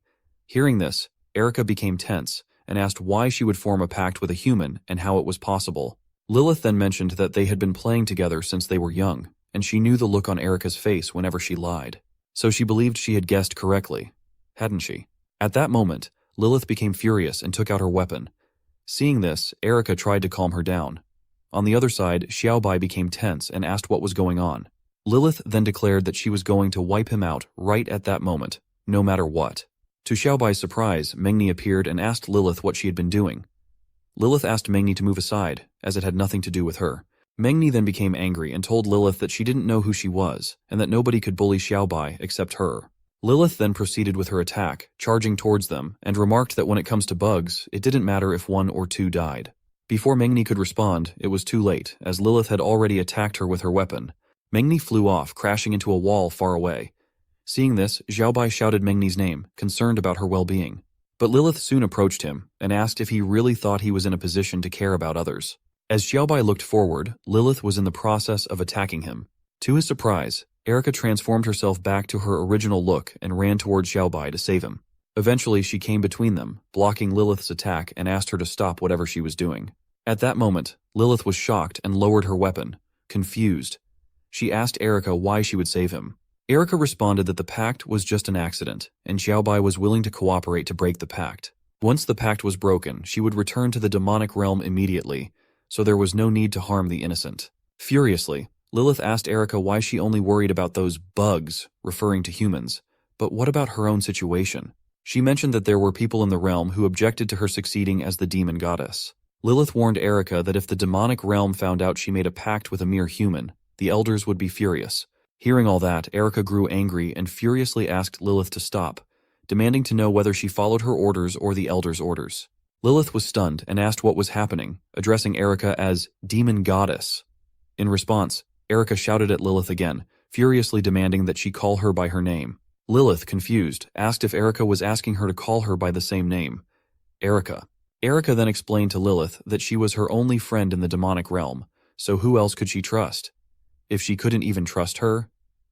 [SPEAKER 1] Hearing this, Erica became tense and asked why she would form a pact with a human and how it was possible. Lilith then mentioned that they had been playing together since they were young, and she knew the look on Erica's face whenever she lied. So she believed she had guessed correctly, hadn't she? At that moment, Lilith became furious and took out her weapon. Seeing this, Erica tried to calm her down. On the other side, Xiaobai became tense and asked what was going on. Lilith then declared that she was going to wipe him out right at that moment, no matter what. To Xiaobai's surprise, Mengni appeared and asked Lilith what she had been doing. Lilith asked Mengni to move aside, as it had nothing to do with her. Mengni then became angry and told Lilith that she didn't know who she was, and that nobody could bully Xiaobai except her. Lilith then proceeded with her attack, charging towards them, and remarked that when it comes to bugs, it didn't matter if one or two died. Before Mengni could respond, it was too late, as Lilith had already attacked her with her weapon. Mengni flew off, crashing into a wall far away. Seeing this, Xiaobai shouted Mengni's name, concerned about her well-being. But Lilith soon approached him and asked if he really thought he was in a position to care about others. As Xiaobai looked forward, Lilith was in the process of attacking him. To his surprise, Erica transformed herself back to her original look and ran towards Xiaobai to save him. Eventually, she came between them, blocking Lilith's attack and asked her to stop whatever she was doing. At that moment, Lilith was shocked and lowered her weapon, confused. She asked Erica why she would save him. Erica responded that the pact was just an accident, and Xiaobai was willing to cooperate to break the pact. Once the pact was broken, she would return to the demonic realm immediately, so there was no need to harm the innocent. Furiously, Lilith asked Erica why she only worried about those bugs, referring to humans. But what about her own situation? She mentioned that there were people in the realm who objected to her succeeding as the demon goddess. Lilith warned Erica that if the demonic realm found out she made a pact with a mere human, the elders would be furious. Hearing all that, Erica grew angry and furiously asked Lilith to stop, demanding to know whether she followed her orders or the elders' orders. Lilith was stunned and asked what was happening, addressing Erica as demon goddess. In response, Erica shouted at Lilith again, furiously demanding that she call her by her name. Lilith, confused, asked if Erica was asking her to call her by the same name. Erica. Erica then explained to Lilith that she was her only friend in the demonic realm, so who else could she trust? If she couldn't even trust her,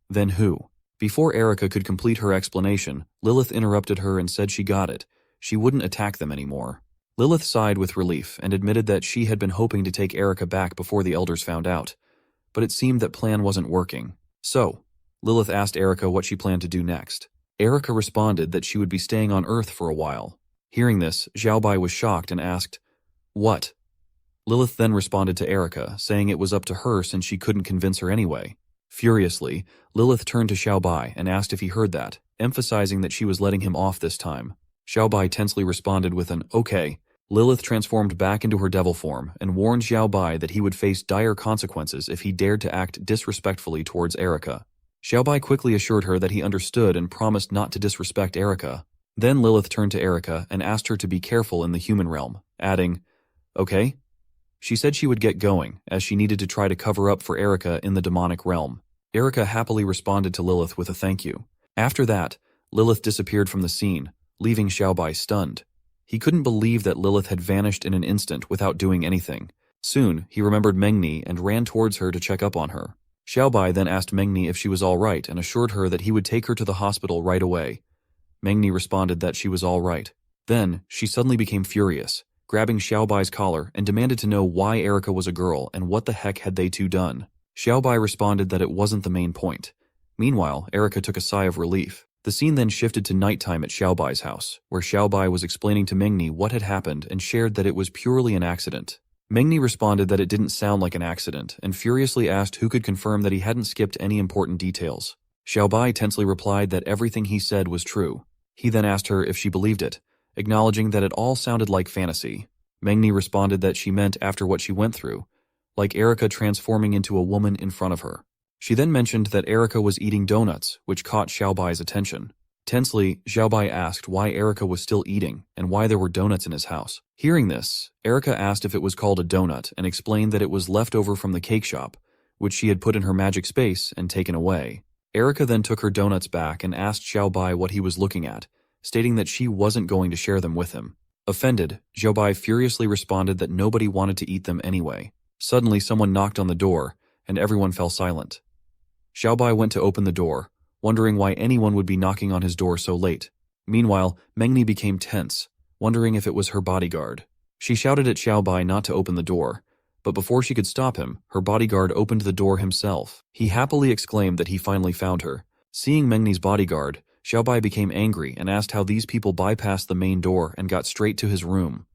[SPEAKER 1] then who? Before Erica could complete her explanation, Lilith interrupted her and said she got it. She wouldn't attack them anymore. Lilith sighed with relief and admitted that she had been hoping to take Erica back before the elders found out. But it seemed that plan wasn't working. So, Lilith asked Erica what she planned to do next. Erica responded that she would be staying on Earth for a while. Hearing this, Xiaobai was shocked and asked, "What?" Lilith then responded to Erica, saying it was up to her since she couldn't convince her anyway. Furiously, Lilith turned to Xiaobai and asked if he heard that, emphasizing that she was letting him off this time. Xiaobai tensely responded with an "okay," Lilith transformed back into her devil form and warned Xiaobai that he would face dire consequences if he dared to act disrespectfully towards Erica. Xiaobai quickly assured her that he understood and promised not to disrespect Erica. Then Lilith turned to Erica and asked her to be careful in the human realm, adding, "Okay?" She said she would get going, as she needed to try to cover up for Erica in the demonic realm. Erica happily responded to Lilith with a thank you. After that, Lilith disappeared from the scene, leaving Xiaobai stunned. He couldn't believe that Lilith had vanished in an instant without doing anything. Soon, he remembered Mengni and ran towards her to check up on her. Xiaobai then asked Mengni if she was all right and assured her that he would take her to the hospital right away. Mengni responded that she was all right. Then, she suddenly became furious, grabbing Xiaobai's collar and demanded to know why Erica was a girl and what the heck had they two done. Xiaobai responded that it wasn't the main point. Meanwhile, Erica took a sigh of relief. The scene then shifted to nighttime at Xiaobai's house, where Xiaobai was explaining to Mengni what had happened and shared that it was purely an accident. Mengni responded that it didn't sound like an accident and furiously asked who could confirm that he hadn't skipped any important details. Xiaobai tensely replied that everything he said was true. He then asked her if she believed it, acknowledging that it all sounded like fantasy. Mengni responded that she meant after what she went through, like Erica transforming into a woman in front of her. She then mentioned that Erica was eating donuts, which caught Xiaobai's attention. Tensely, Xiaobai asked why Erica was still eating and why there were donuts in his house. Hearing this, Erica asked if it was called a donut and explained that it was left over from the cake shop, which she had put in her magic space and taken away. Erica then took her donuts back and asked Xiaobai what he was looking at, stating that she wasn't going to share them with him. Offended, Xiaobai furiously responded that nobody wanted to eat them anyway. Suddenly, someone knocked on the door, and everyone fell silent. Xiaobai went to open the door, wondering why anyone would be knocking on his door so late. Meanwhile, Mengni became tense, wondering if it was her bodyguard. She shouted at Xiaobai not to open the door, but before she could stop him, her bodyguard opened the door himself. He happily exclaimed that he finally found her. Seeing Mengni's bodyguard, Xiaobai became angry and asked how these people bypassed the main door and got straight to his room.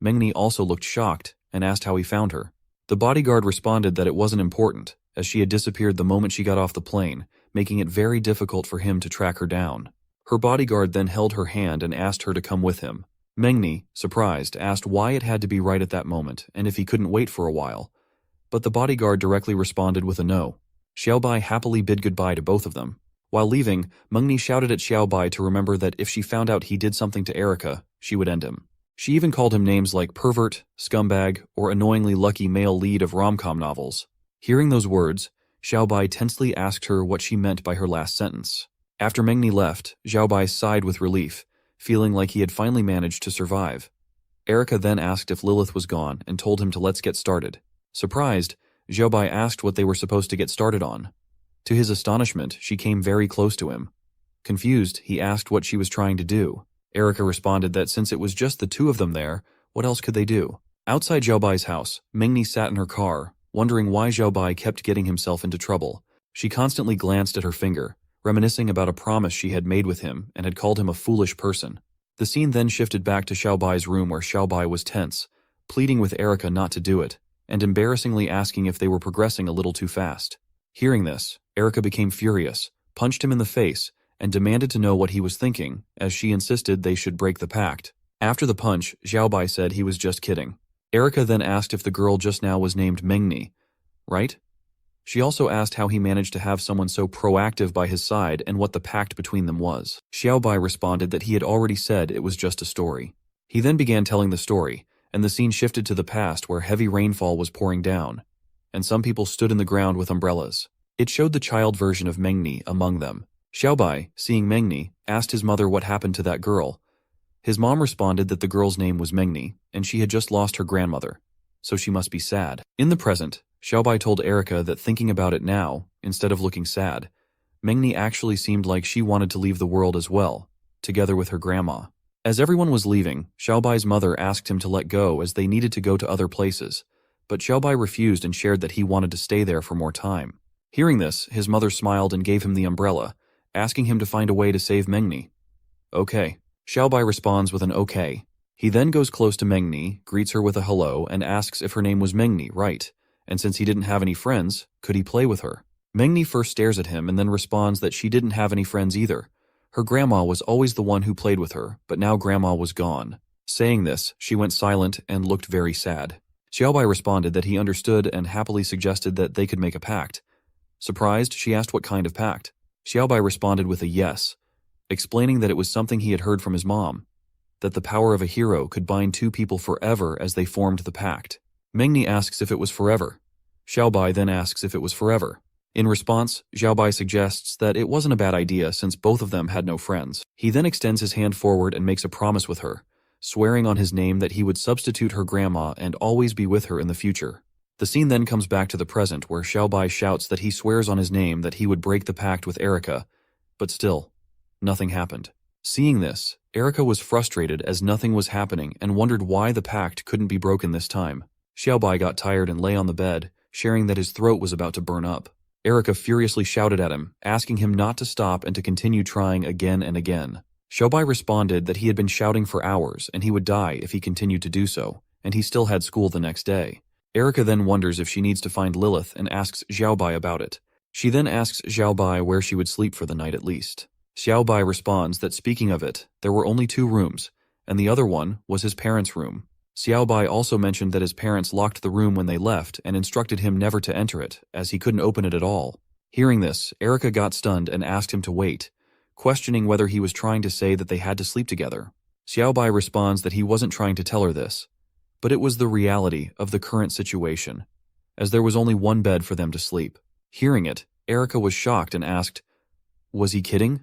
[SPEAKER 1] Mengni also looked shocked and asked how he found her. The bodyguard responded that it wasn't important, as she had disappeared the moment she got off the plane, making it very difficult for him to track her down. Her bodyguard then held her hand and asked her to come with him. Mengni, surprised, asked why it had to be right at that moment and if he couldn't wait for a while. But the bodyguard directly responded with a no. Xiaobai happily bid goodbye to both of them. While leaving, Mengni shouted at Xiaobai to remember that if she found out he did something to Erica, she would end him. She even called him names like pervert, scumbag, or annoyingly lucky male lead of rom-com novels. Hearing those words, Xiaobai tensely asked her what she meant by her last sentence. After Mengni left, Xiaobai sighed with relief, feeling like he had finally managed to survive. Erica then asked if Lilith was gone and told him to let's get started. Surprised, Xiaobai asked what they were supposed to get started on. To his astonishment, she came very close to him. Confused, he asked what she was trying to do. Erica responded that since it was just the two of them there, what else could they do? Outside Xiaobai's house, Mengni sat in her car, wondering why Xiaobai kept getting himself into trouble. She constantly glanced at her finger, reminiscing about a promise she had made with him and had called him a foolish person. The scene then shifted back to Xiaobai's room where Xiaobai was tense, pleading with Erica not to do it, and embarrassingly asking if they were progressing a little too fast. Hearing this, Erica became furious, punched him in the face, and demanded to know what he was thinking, as she insisted they should break the pact. After the punch, Xiaobai said he was just kidding. Erica then asked if the girl just now was named Mengni, right? She also asked how he managed to have someone so proactive by his side and what the pact between them was. Xiaobai responded that he had already said it was just a story. He then began telling the story, and the scene shifted to the past where heavy rainfall was pouring down, and some people stood in the ground with umbrellas. It showed the child version of Mengni among them. Xiaobai, seeing Mengni, asked his mother what happened to that girl. His mom responded that the girl's name was Mengni, and she had just lost her grandmother, so she must be sad. In the present, Xiaobai told Erica that thinking about it now, instead of looking sad, Mengni actually seemed like she wanted to leave the world as well, together with her grandma. As everyone was leaving, Xiaobai's mother asked him to let go as they needed to go to other places, but Xiaobai refused and shared that he wanted to stay there for more time. Hearing this, his mother smiled and gave him the umbrella, asking him to find a way to save Mengni. Okay. Xiaobai responds with an okay. He then goes close to Mengni, greets her with a hello, and asks if her name was Mengni, right? And since he didn't have any friends, could he play with her? Mengni first stares at him and then responds that she didn't have any friends either. Her grandma was always the one who played with her, but now grandma was gone. Saying this, she went silent and looked very sad. Xiaobai responded that he understood and happily suggested that they could make a pact. Surprised, she asked what kind of pact. Xiaobai responded with a yes, explaining that it was something he had heard from his mom, that the power of a hero could bind two people forever as they formed the pact. Mengni asks if it was forever. Xiaobai then asks if it was forever. In response, Xiaobai suggests that it wasn't a bad idea since both of them had no friends. He then extends his hand forward and makes a promise with her, swearing on his name that he would substitute her grandma and always be with her in the future. The scene then comes back to the present where Xiaobai shouts that he swears on his name that he would break the pact with Erica, but still, nothing happened. Seeing this, Erica was frustrated as nothing was happening and wondered why the pact couldn't be broken this time. Xiaobai got tired and lay on the bed, sharing that his throat was about to burn up. Erica furiously shouted at him, asking him not to stop and to continue trying again and again. Xiaobai responded that he had been shouting for hours and he would die if he continued to do so, and he still had school the next day. Erica then wonders if she needs to find Lilith and asks Xiaobai about it. She then asks Xiaobai where she would sleep for the night at least. Xiaobai responds that speaking of it, there were only 2 rooms, and the other one was his parents' room. Xiaobai also mentioned that his parents locked the room when they left and instructed him never to enter it, as he couldn't open it at all. Hearing this, Erica got stunned and asked him to wait, questioning whether he was trying to say that they had to sleep together. Xiaobai responds that he wasn't trying to tell her this, but it was the reality of the current situation, as there was only one bed for them to sleep. Hearing it, Erica was shocked and asked, was he kidding?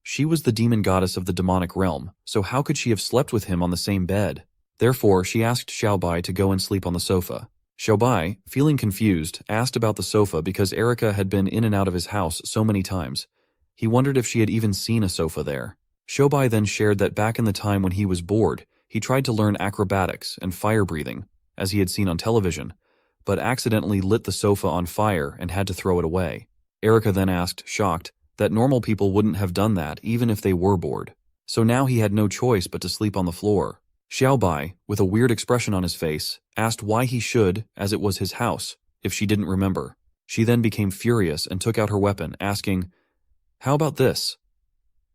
[SPEAKER 1] She was the demon goddess of the demonic realm, so how could she have slept with him on the same bed? Therefore, she asked Xiaobai to go and sleep on the sofa. Xiaobai, feeling confused, asked about the sofa because Erica had been in and out of his house so many times. He wondered if she had even seen a sofa there. Xiaobai then shared that back in the time when he was bored, he tried to learn acrobatics and fire breathing, as he had seen on television, but accidentally lit the sofa on fire and had to throw it away. Erica then asked, shocked, that normal people wouldn't have done that even if they were bored. So now he had no choice but to sleep on the floor. Xiaobai, with a weird expression on his face, asked why he should, as it was his house, if she didn't remember. She then became furious and took out her weapon, asking, how about this?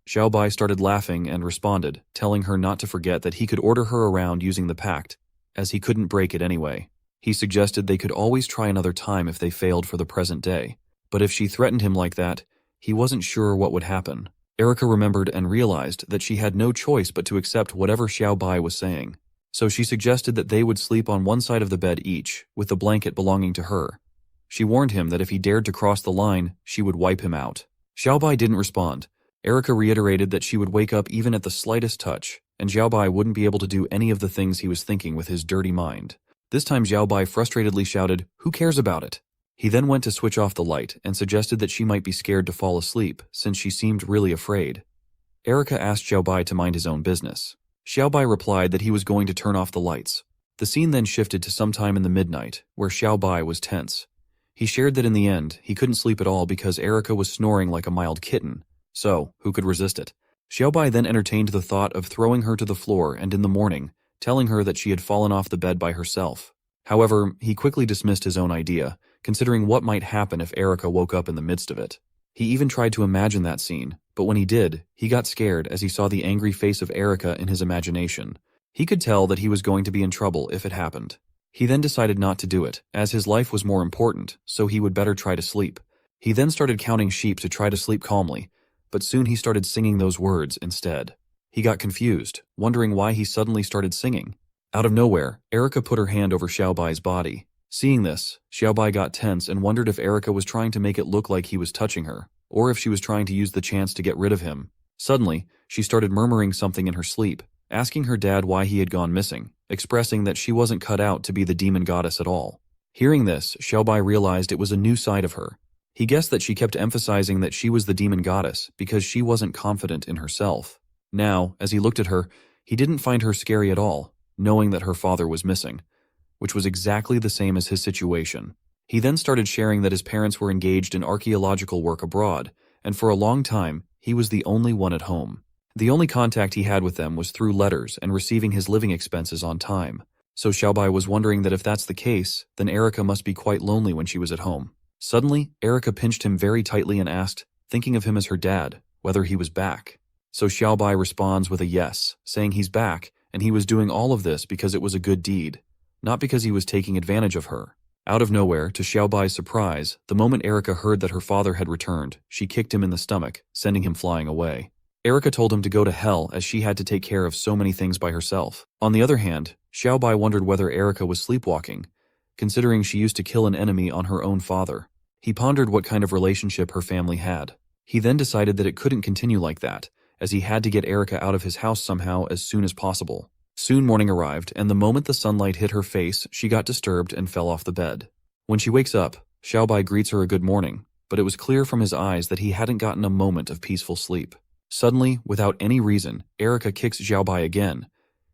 [SPEAKER 1] Xiaobai started laughing and responded, telling her not to forget that he could order her around using the pact, as he couldn't break it anyway. He suggested they could always try another time if they failed for the present day, but if she threatened him like that, he wasn't sure what would happen. Erica remembered and realized that she had no choice but to accept whatever Xiaobai was saying. So she suggested that they would sleep on one side of the bed each, with the blanket belonging to her. She warned him that if he dared to cross the line, she would wipe him out. Xiaobai didn't respond. Erica reiterated that she would wake up even at the slightest touch, and Xiaobai wouldn't be able to do any of the things he was thinking with his dirty mind. This time Xiaobai frustratedly shouted, who cares about it? He then went to switch off the light and suggested that she might be scared to fall asleep, since she seemed really afraid. Erica asked Xiaobai to mind his own business. Xiaobai replied that he was going to turn off the lights. The scene then shifted to sometime in the midnight, where Xiaobai was tense. He shared that in the end, he couldn't sleep at all because Erica was snoring like a mild kitten, so who could resist it? Xiaobai then entertained the thought of throwing her to the floor and in the morning, telling her that she had fallen off the bed by herself. However, he quickly dismissed his own idea, considering what might happen if Erica woke up in the midst of it. He even tried to imagine that scene, but when he did, he got scared as he saw the angry face of Erica in his imagination. He could tell that he was going to be in trouble if it happened. He then decided not to do it, as his life was more important, so he would better try to sleep. He then started counting sheep to try to sleep calmly, but soon he started singing those words instead. He got confused, wondering why he suddenly started singing. Out of nowhere, Erica put her hand over Xiaobai's body. Seeing this, Xiaobai got tense and wondered if Erica was trying to make it look like he was touching her, or if she was trying to use the chance to get rid of him. Suddenly, she started murmuring something in her sleep, asking her dad why he had gone missing, expressing that she wasn't cut out to be the demon goddess at all. Hearing this, Xiaobai realized it was a new side of her. He guessed that she kept emphasizing that she was the demon goddess because she wasn't confident in herself. Now, as he looked at her, he didn't find her scary at all, knowing that her father was missing, which was exactly the same as his situation. He then started sharing that his parents were engaged in archaeological work abroad, and for a long time, he was the only one at home. The only contact he had with them was through letters and receiving his living expenses on time. So Xiaobai was wondering that if that's the case, then Erica must be quite lonely when she was at home. Suddenly, Erica pinched him very tightly and asked, thinking of him as her dad, whether he was back. So Xiaobai responds with a yes, saying he's back, and he was doing all of this because it was a good deed, not because he was taking advantage of her. Out of nowhere, to Xiaobai's surprise, the moment Erica heard that her father had returned, she kicked him in the stomach, sending him flying away. Erica told him to go to hell as she had to take care of so many things by herself. On the other hand, Xiaobai wondered whether Erica was sleepwalking, considering she used to kill an enemy on her own father. He pondered what kind of relationship her family had. He then decided that it couldn't continue like that, as he had to get Erica out of his house somehow as soon as possible. Soon morning arrived, and the moment the sunlight hit her face, she got disturbed and fell off the bed. When she wakes up, Xiaobai greets her a good morning, but it was clear from his eyes that he hadn't gotten a moment of peaceful sleep. Suddenly, without any reason, Erica kicks Xiaobai again.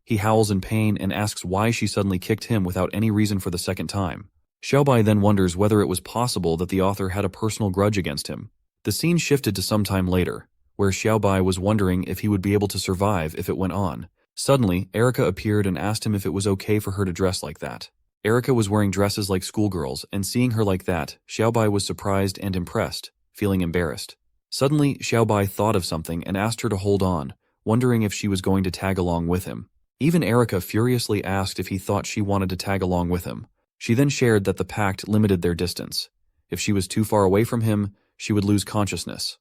[SPEAKER 1] He howls in pain and asks why she suddenly kicked him without any reason for the second time. Xiaobai then wonders whether it was possible that the author had a personal grudge against him. The scene shifted to some time later, where Xiaobai was wondering if he would be able to survive if it went on. Suddenly, Erica appeared and asked him if it was okay for her to dress like that. Erica was wearing dresses like schoolgirls, and seeing her like that, Xiaobai was surprised and impressed, feeling embarrassed. Suddenly, Xiaobai thought of something and asked her to hold on, wondering if she was going to tag along with him. Even Erica furiously asked if he thought she wanted to tag along with him. She then shared that the pact limited their distance. If she was too far away from him, she would lose consciousness.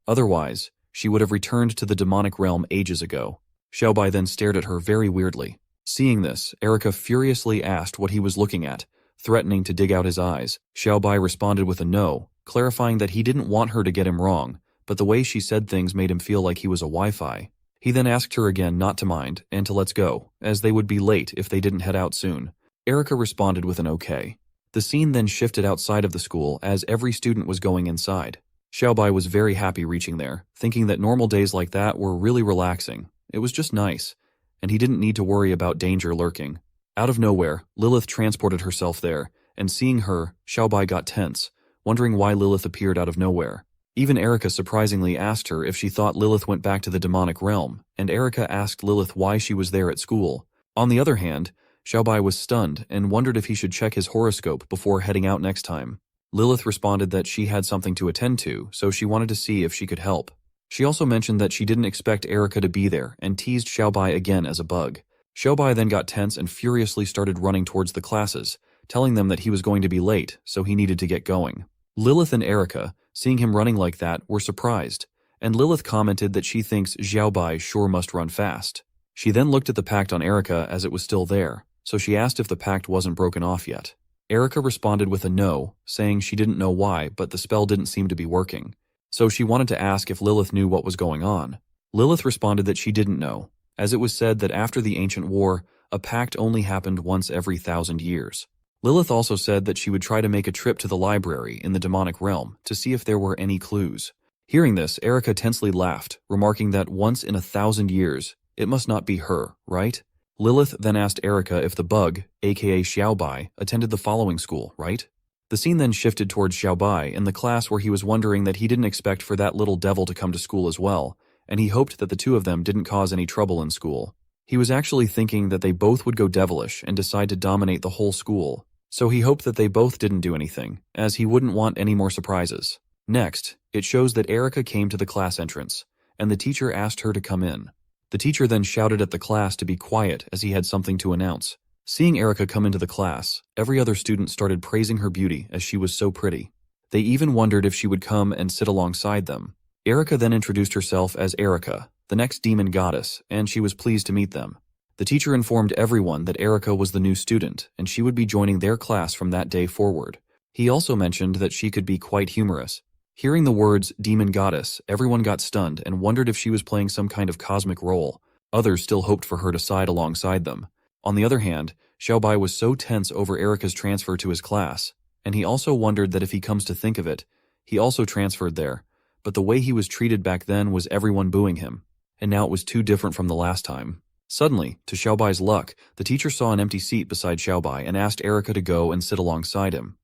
[SPEAKER 1] Otherwise, she would have returned to the demonic realm ages ago. Xiaobai then stared at her very weirdly. Seeing this, Erica furiously asked what he was looking at, threatening to dig out his eyes. Xiaobai responded with a no, clarifying that he didn't want her to get him wrong, but the way she said things made him feel like he was a Wi-Fi. He then asked her again not to mind and to let's go, as they would be late if they didn't head out soon. Erica responded with an okay. The scene then shifted outside of the school as every student was going inside. Xiaobai was very happy reaching there, thinking that normal days like that were really relaxing. It was just nice, and he didn't need to worry about danger lurking. Out of nowhere, Lilith transported herself there, and seeing her, Xiaobai got tense, wondering why Lilith appeared out of nowhere. Even Erica surprisingly asked her if she thought Lilith went back to the demonic realm, and Erica asked Lilith why she was there at school. On the other hand, Xiaobai was stunned and wondered if he should check his horoscope before heading out next time. Lilith responded that she had something to attend to, so she wanted to see if she could help. She also mentioned that she didn't expect Erica to be there and teased Xiaobai again as a bug. Xiaobai then got tense and furiously started running towards the classes, telling them that he was going to be late, so he needed to get going. Lilith and Erica, seeing him running like that, were surprised, and Lilith commented that she thinks Xiaobai sure must run fast. She then looked at the pact on Erica as it was still there, so she asked if the pact wasn't broken off yet. Erica responded with a no, saying she didn't know why, but the spell didn't seem to be working. So she wanted to ask if Lilith knew what was going on. Lilith responded that she didn't know, as it was said that after the ancient war, a pact only happened once every 1,000 years. Lilith also said that she would try to make a trip to the library in the demonic realm to see if there were any clues. Hearing this, Erica tensely laughed, remarking that once in 1,000 years, it must not be her, right? Lilith then asked Erica if the bug, aka Xiaobai, attended the following school, right? The scene then shifted towards Xiaobai in the class where he was wondering that he didn't expect for that little devil to come to school as well, and he hoped that the two of them didn't cause any trouble in school. He was actually thinking that they both would go devilish and decide to dominate the whole school, so he hoped that they both didn't do anything, as he wouldn't want any more surprises. Next, it shows that Erica came to the class entrance, and the teacher asked her to come in. The teacher then shouted at the class to be quiet as he had something to announce. Seeing Erica come into the class, every other student started praising her beauty as she was so pretty. They even wondered if she would come and sit alongside them. Erica then introduced herself as Erica, the next demon goddess, and she was pleased to meet them. The teacher informed everyone that Erica was the new student, and she would be joining their class from that day forward. He also mentioned that she could be quite humorous. Hearing the words demon goddess, everyone got stunned and wondered if she was playing some kind of cosmic role. Others still hoped for her to side alongside them. On the other hand, Xiaobai was so tense over Erica's transfer to his class, and he also wondered that if he comes to think of it, he also transferred there, but the way he was treated back then was everyone booing him, and now it was too different from the last time. Suddenly, to Xiaobai's luck, the teacher saw an empty seat beside Xiaobai and asked Erica to go and sit alongside him.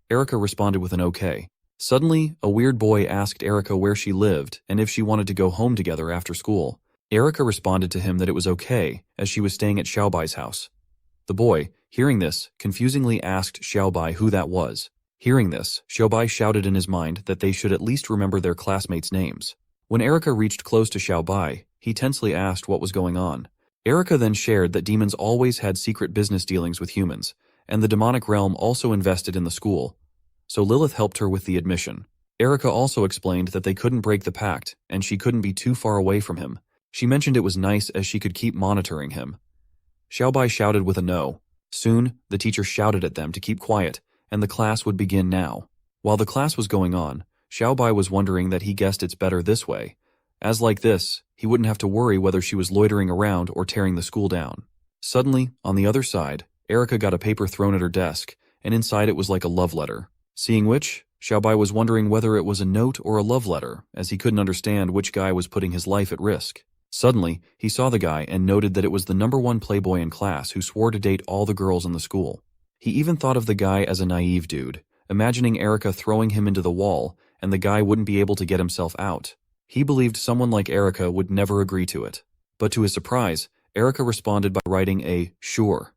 [SPEAKER 1] Erica responded with an okay. Suddenly, a weird boy asked Erica where she lived and if she wanted to go home together after school. Erica responded to him that it was okay, as she was staying at Xiaobai's house. The boy, hearing this, confusingly asked Xiaobai who that was. Hearing this, Xiaobai shouted in his mind that they should at least remember their classmates' names. When Erica reached close to Xiaobai, he tensely asked what was going on. Erica then shared that demons always had secret business dealings with humans, and the demonic realm also invested in the school, so Lilith helped her with the admission. Erica also explained that they couldn't break the pact, and she couldn't be too far away from him. She mentioned it was nice as she could keep monitoring him. Xiaobai shouted with a no. Soon, the teacher shouted at them to keep quiet, and the class would begin now. While the class was going on, Xiaobai was wondering that he guessed it's better this way. As like this, he wouldn't have to worry whether she was loitering around or tearing the school down. Suddenly, on the other side, Erica got a paper thrown at her desk, and inside it was like a love letter. Seeing which, Xiaobai was wondering whether it was a note or a love letter, as he couldn't understand which guy was putting his life at risk. Suddenly, he saw the guy and noted that it was the #1 playboy in class who swore to date all the girls in the school. He even thought of the guy as a naive dude, imagining Erica throwing him into the wall and the guy wouldn't be able to get himself out. He believed someone like Erica would never agree to it. But to his surprise, Erica responded by writing a "sure."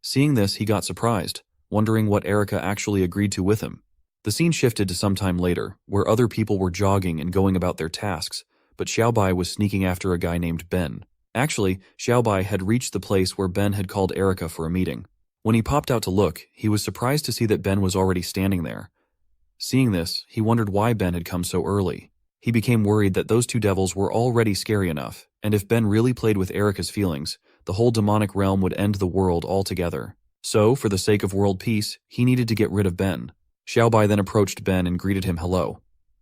[SPEAKER 1] Seeing this, he got surprised, wondering what Erica actually agreed to with him. The scene shifted to some time later, where other people were jogging and going about their tasks, but Xiaobai was sneaking after a guy named Ben. Actually, Xiaobai had reached the place where Ben had called Erica for a meeting. When he popped out to look, he was surprised to see that Ben was already standing there. Seeing this, he wondered why Ben had come so early. He became worried that those two devils were already scary enough, and if Ben really played with Erica's feelings, the whole demonic realm would end the world altogether. So, for the sake of world peace, he needed to get rid of Ben. Xiaobai then approached Ben and greeted him hello.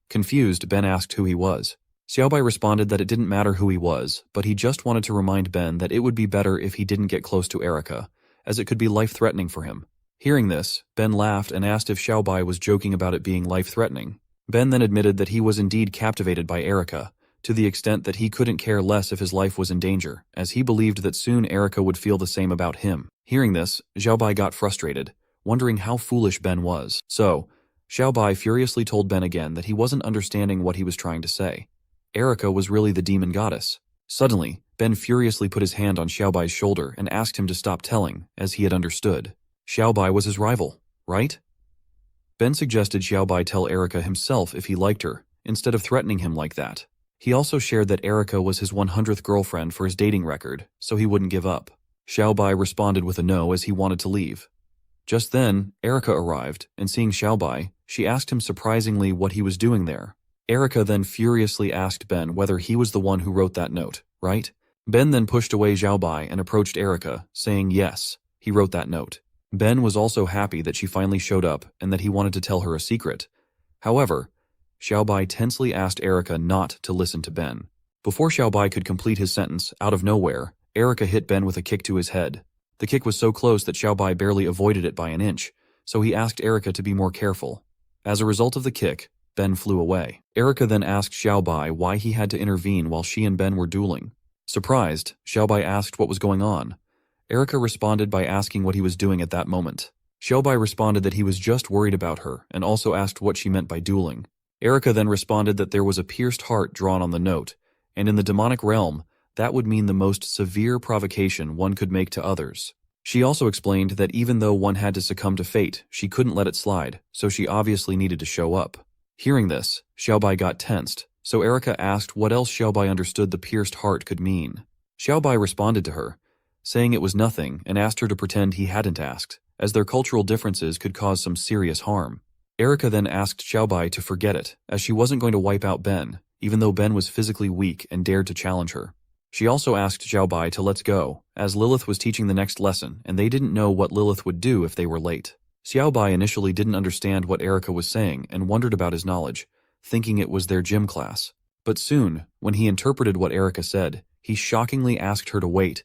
[SPEAKER 1] Confused, Ben asked who he was. Xiaobai responded that it didn't matter who he was, but he just wanted to remind Ben that it would be better if he didn't get close to Erica, as it could be life-threatening for him. Hearing this, Ben laughed and asked if Xiaobai was joking about it being life-threatening. Ben then admitted that he was indeed captivated by Erica, to the extent that he couldn't care less if his life was in danger, as he believed that soon Erica would feel the same about him. Hearing this, Xiaobai got frustrated, wondering how foolish Ben was. So, Xiaobai furiously told Ben again that he wasn't understanding what he was trying to say. Erica was really the demon goddess. Suddenly, Ben furiously put his hand on Xiaobai's shoulder and asked him to stop telling, as he had understood. Xiaobai was his rival, right? Ben suggested Xiaobai tell Erica himself if he liked her, instead of threatening him like that. He also shared that Erica was his 100th girlfriend for his dating record, so he wouldn't give up. Xiaobai responded with a no as he wanted to leave. Just then, Erica arrived, and seeing Xiaobai, she asked him surprisingly what he was doing there. Erica then furiously asked Ben whether he was the one who wrote that note, right? Ben then pushed away Xiaobai and approached Erica, saying yes, he wrote that note. Ben was also happy that she finally showed up and that he wanted to tell her a secret. However, Xiaobai tensely asked Erica not to listen to Ben. Before Xiaobai could complete his sentence, out of nowhere, Erica hit Ben with a kick to his head. The kick was so close that Xiaobai barely avoided it by an inch, so he asked Erica to be more careful. As a result of the kick, Ben flew away. Erica then asked Xiaobai why he had to intervene while she and Ben were dueling. Surprised, Xiaobai asked what was going on. Erica responded by asking what he was doing at that moment. Xiaobai responded that he was just worried about her and also asked what she meant by dueling. Erica then responded that there was a pierced heart drawn on the note, and in the demonic realm, that would mean the most severe provocation one could make to others. She also explained that even though one had to succumb to fate, she couldn't let it slide, so she obviously needed to show up. Hearing this, Xiaobai got tensed, so Erica asked what else Xiaobai understood the pierced heart could mean. Xiaobai responded to her, saying it was nothing and asked her to pretend he hadn't asked, as their cultural differences could cause some serious harm. Erica then asked Xiaobai to forget it, as she wasn't going to wipe out Ben, even though Ben was physically weak and dared to challenge her. She also asked Xiaobai to let's go, as Lilith was teaching the next lesson and they didn't know what Lilith would do if they were late. Xiaobai initially didn't understand what Erica was saying and wondered about his knowledge, thinking it was their gym class. But soon, when he interpreted what Erica said, he shockingly asked her to wait,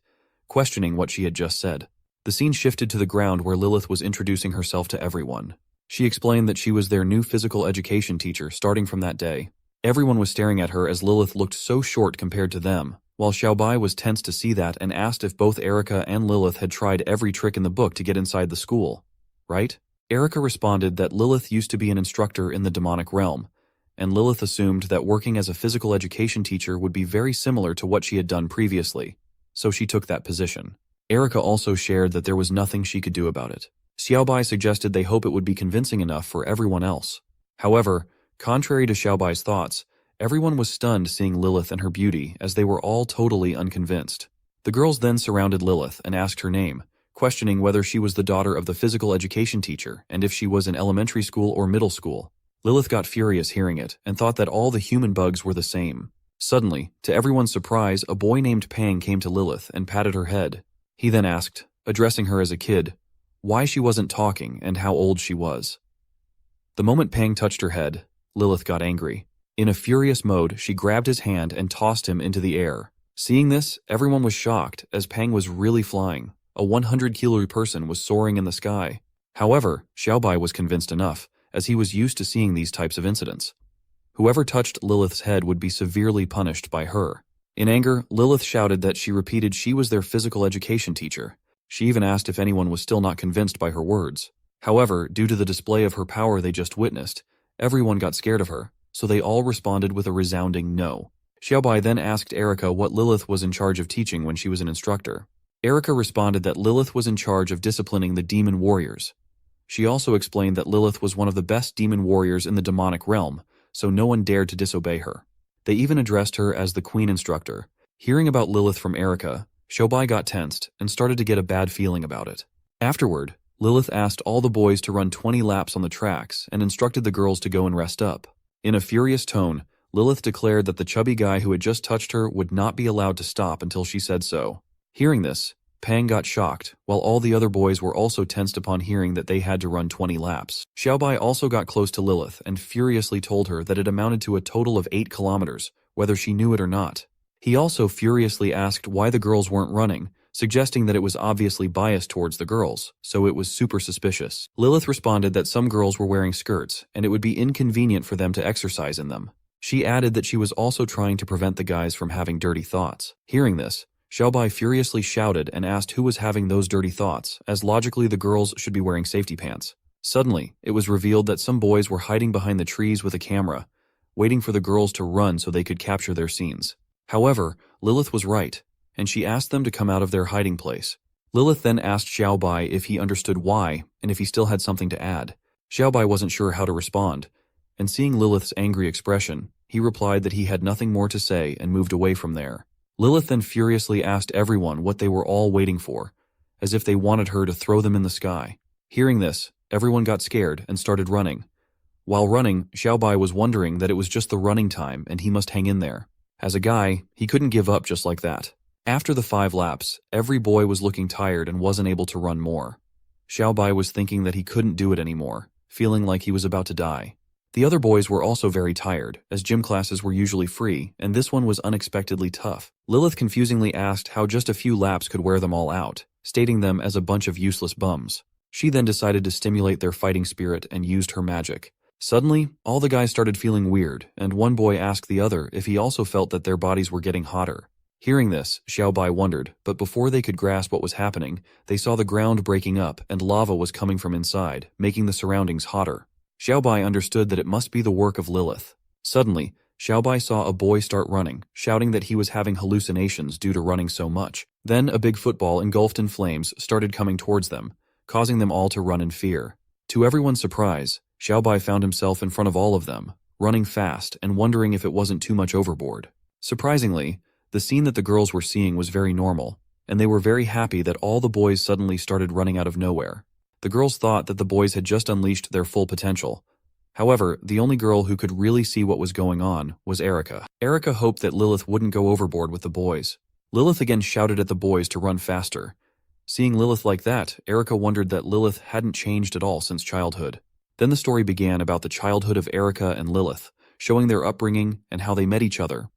[SPEAKER 1] questioning what she had just said. The scene shifted to the ground where Lilith was introducing herself to everyone. She explained that she was their new physical education teacher starting from that day. Everyone was staring at her as Lilith looked so short compared to them, while Xiaobai was tense to see that and asked if both Erica and Lilith had tried every trick in the book to get inside the school. Right? Erica responded that Lilith used to be an instructor in the demonic realm, and Lilith assumed that working as a physical education teacher would be very similar to what she had done previously, so she took that position. Erica also shared that there was nothing she could do about it. Xiaobai suggested they hope it would be convincing enough for everyone else. However, contrary to Xiaobai's thoughts, everyone was stunned seeing Lilith and her beauty as they were all totally unconvinced. The girls then surrounded Lilith and asked her name, questioning whether she was the daughter of the physical education teacher and if she was in elementary school or middle school. Lilith got furious hearing it and thought that all the human bugs were the same. Suddenly, to everyone's surprise, a boy named Pang came to Lilith and patted her head. He then asked, addressing her as a kid, why she wasn't talking and how old she was. The moment Pang touched her head, Lilith got angry. In a furious mode, she grabbed his hand and tossed him into the air. Seeing this, everyone was shocked as Pang was really flying. A 100-kilo person was soaring in the sky. However, Xiaobai was convinced enough, as he was used to seeing these types of incidents. Whoever touched Lilith's head would be severely punished by her. In anger, Lilith shouted that she repeated she was their physical education teacher. She even asked if anyone was still not convinced by her words. However, due to the display of her power they just witnessed, everyone got scared of her, so they all responded with a resounding no. Xiaobai then asked Erica what Lilith was in charge of teaching when she was an instructor. Erica responded that Lilith was in charge of disciplining the demon warriors. She also explained that Lilith was one of the best demon warriors in the demonic realm, so no one dared to disobey her. They even addressed her as the Queen instructor. Hearing about Lilith from Erica, Xiaobai got tensed and started to get a bad feeling about it. Afterward, Lilith asked all the boys to run 20 laps on the tracks and instructed the girls to go and rest up. In a furious tone, Lilith declared that the chubby guy who had just touched her would not be allowed to stop until she said so. Hearing this, Pang got shocked, while all the other boys were also tensed upon hearing that they had to run 20 laps. Xiaobai also got close to Lilith and furiously told her that it amounted to a total of 8 kilometers, whether she knew it or not. He also furiously asked why the girls weren't running, suggesting that it was obviously biased towards the girls, so it was super suspicious. Lilith responded that some girls were wearing skirts, and it would be inconvenient for them to exercise in them. She added that she was also trying to prevent the guys from having dirty thoughts. Hearing this, Xiaobai furiously shouted and asked who was having those dirty thoughts, as logically the girls should be wearing safety pants. Suddenly, it was revealed that some boys were hiding behind the trees with a camera, waiting for the girls to run so they could capture their scenes. However, Lilith was right, and she asked them to come out of their hiding place. Lilith then asked Xiaobai if he understood why and if he still had something to add. Xiaobai wasn't sure how to respond, and seeing Lilith's angry expression, he replied that he had nothing more to say and moved away from there. Lilith then furiously asked everyone what they were all waiting for, as if they wanted her to throw them in the sky. Hearing this, everyone got scared and started running. While running, Xiaobai was wondering that it was just the running time and he must hang in there. As a guy, he couldn't give up just like that. After the 5 laps, every boy was looking tired and wasn't able to run more. Xiaobai was thinking that he couldn't do it anymore, feeling like he was about to die. The other boys were also very tired, as gym classes were usually free, and this one was unexpectedly tough. Lilith confusingly asked how just a few laps could wear them all out, stating them as a bunch of useless bums. She then decided to stimulate their fighting spirit and used her magic. Suddenly, all the guys started feeling weird, and one boy asked the other if he also felt that their bodies were getting hotter. Hearing this, Xiaobai wondered, but before they could grasp what was happening, they saw the ground breaking up and lava was coming from inside, making the surroundings hotter. Xiaobai understood that it must be the work of Lilith. Suddenly, Xiaobai saw a boy start running, shouting that he was having hallucinations due to running so much. Then a big football engulfed in flames started coming towards them, causing them all to run in fear. To everyone's surprise, Xiaobai found himself in front of all of them, running fast and wondering if it wasn't too much overboard. Surprisingly, the scene that the girls were seeing was very normal, and they were very happy that all the boys suddenly started running out of nowhere. The girls thought that the boys had just unleashed their full potential. However, the only girl who could really see what was going on was Erica. Erica hoped that Lilith wouldn't go overboard with the boys. Lilith again shouted at the boys to run faster. Seeing Lilith like that, Erica wondered that Lilith hadn't changed at all since childhood. Then the story began about the childhood of Erica and Lilith, showing their upbringing and how they met each other.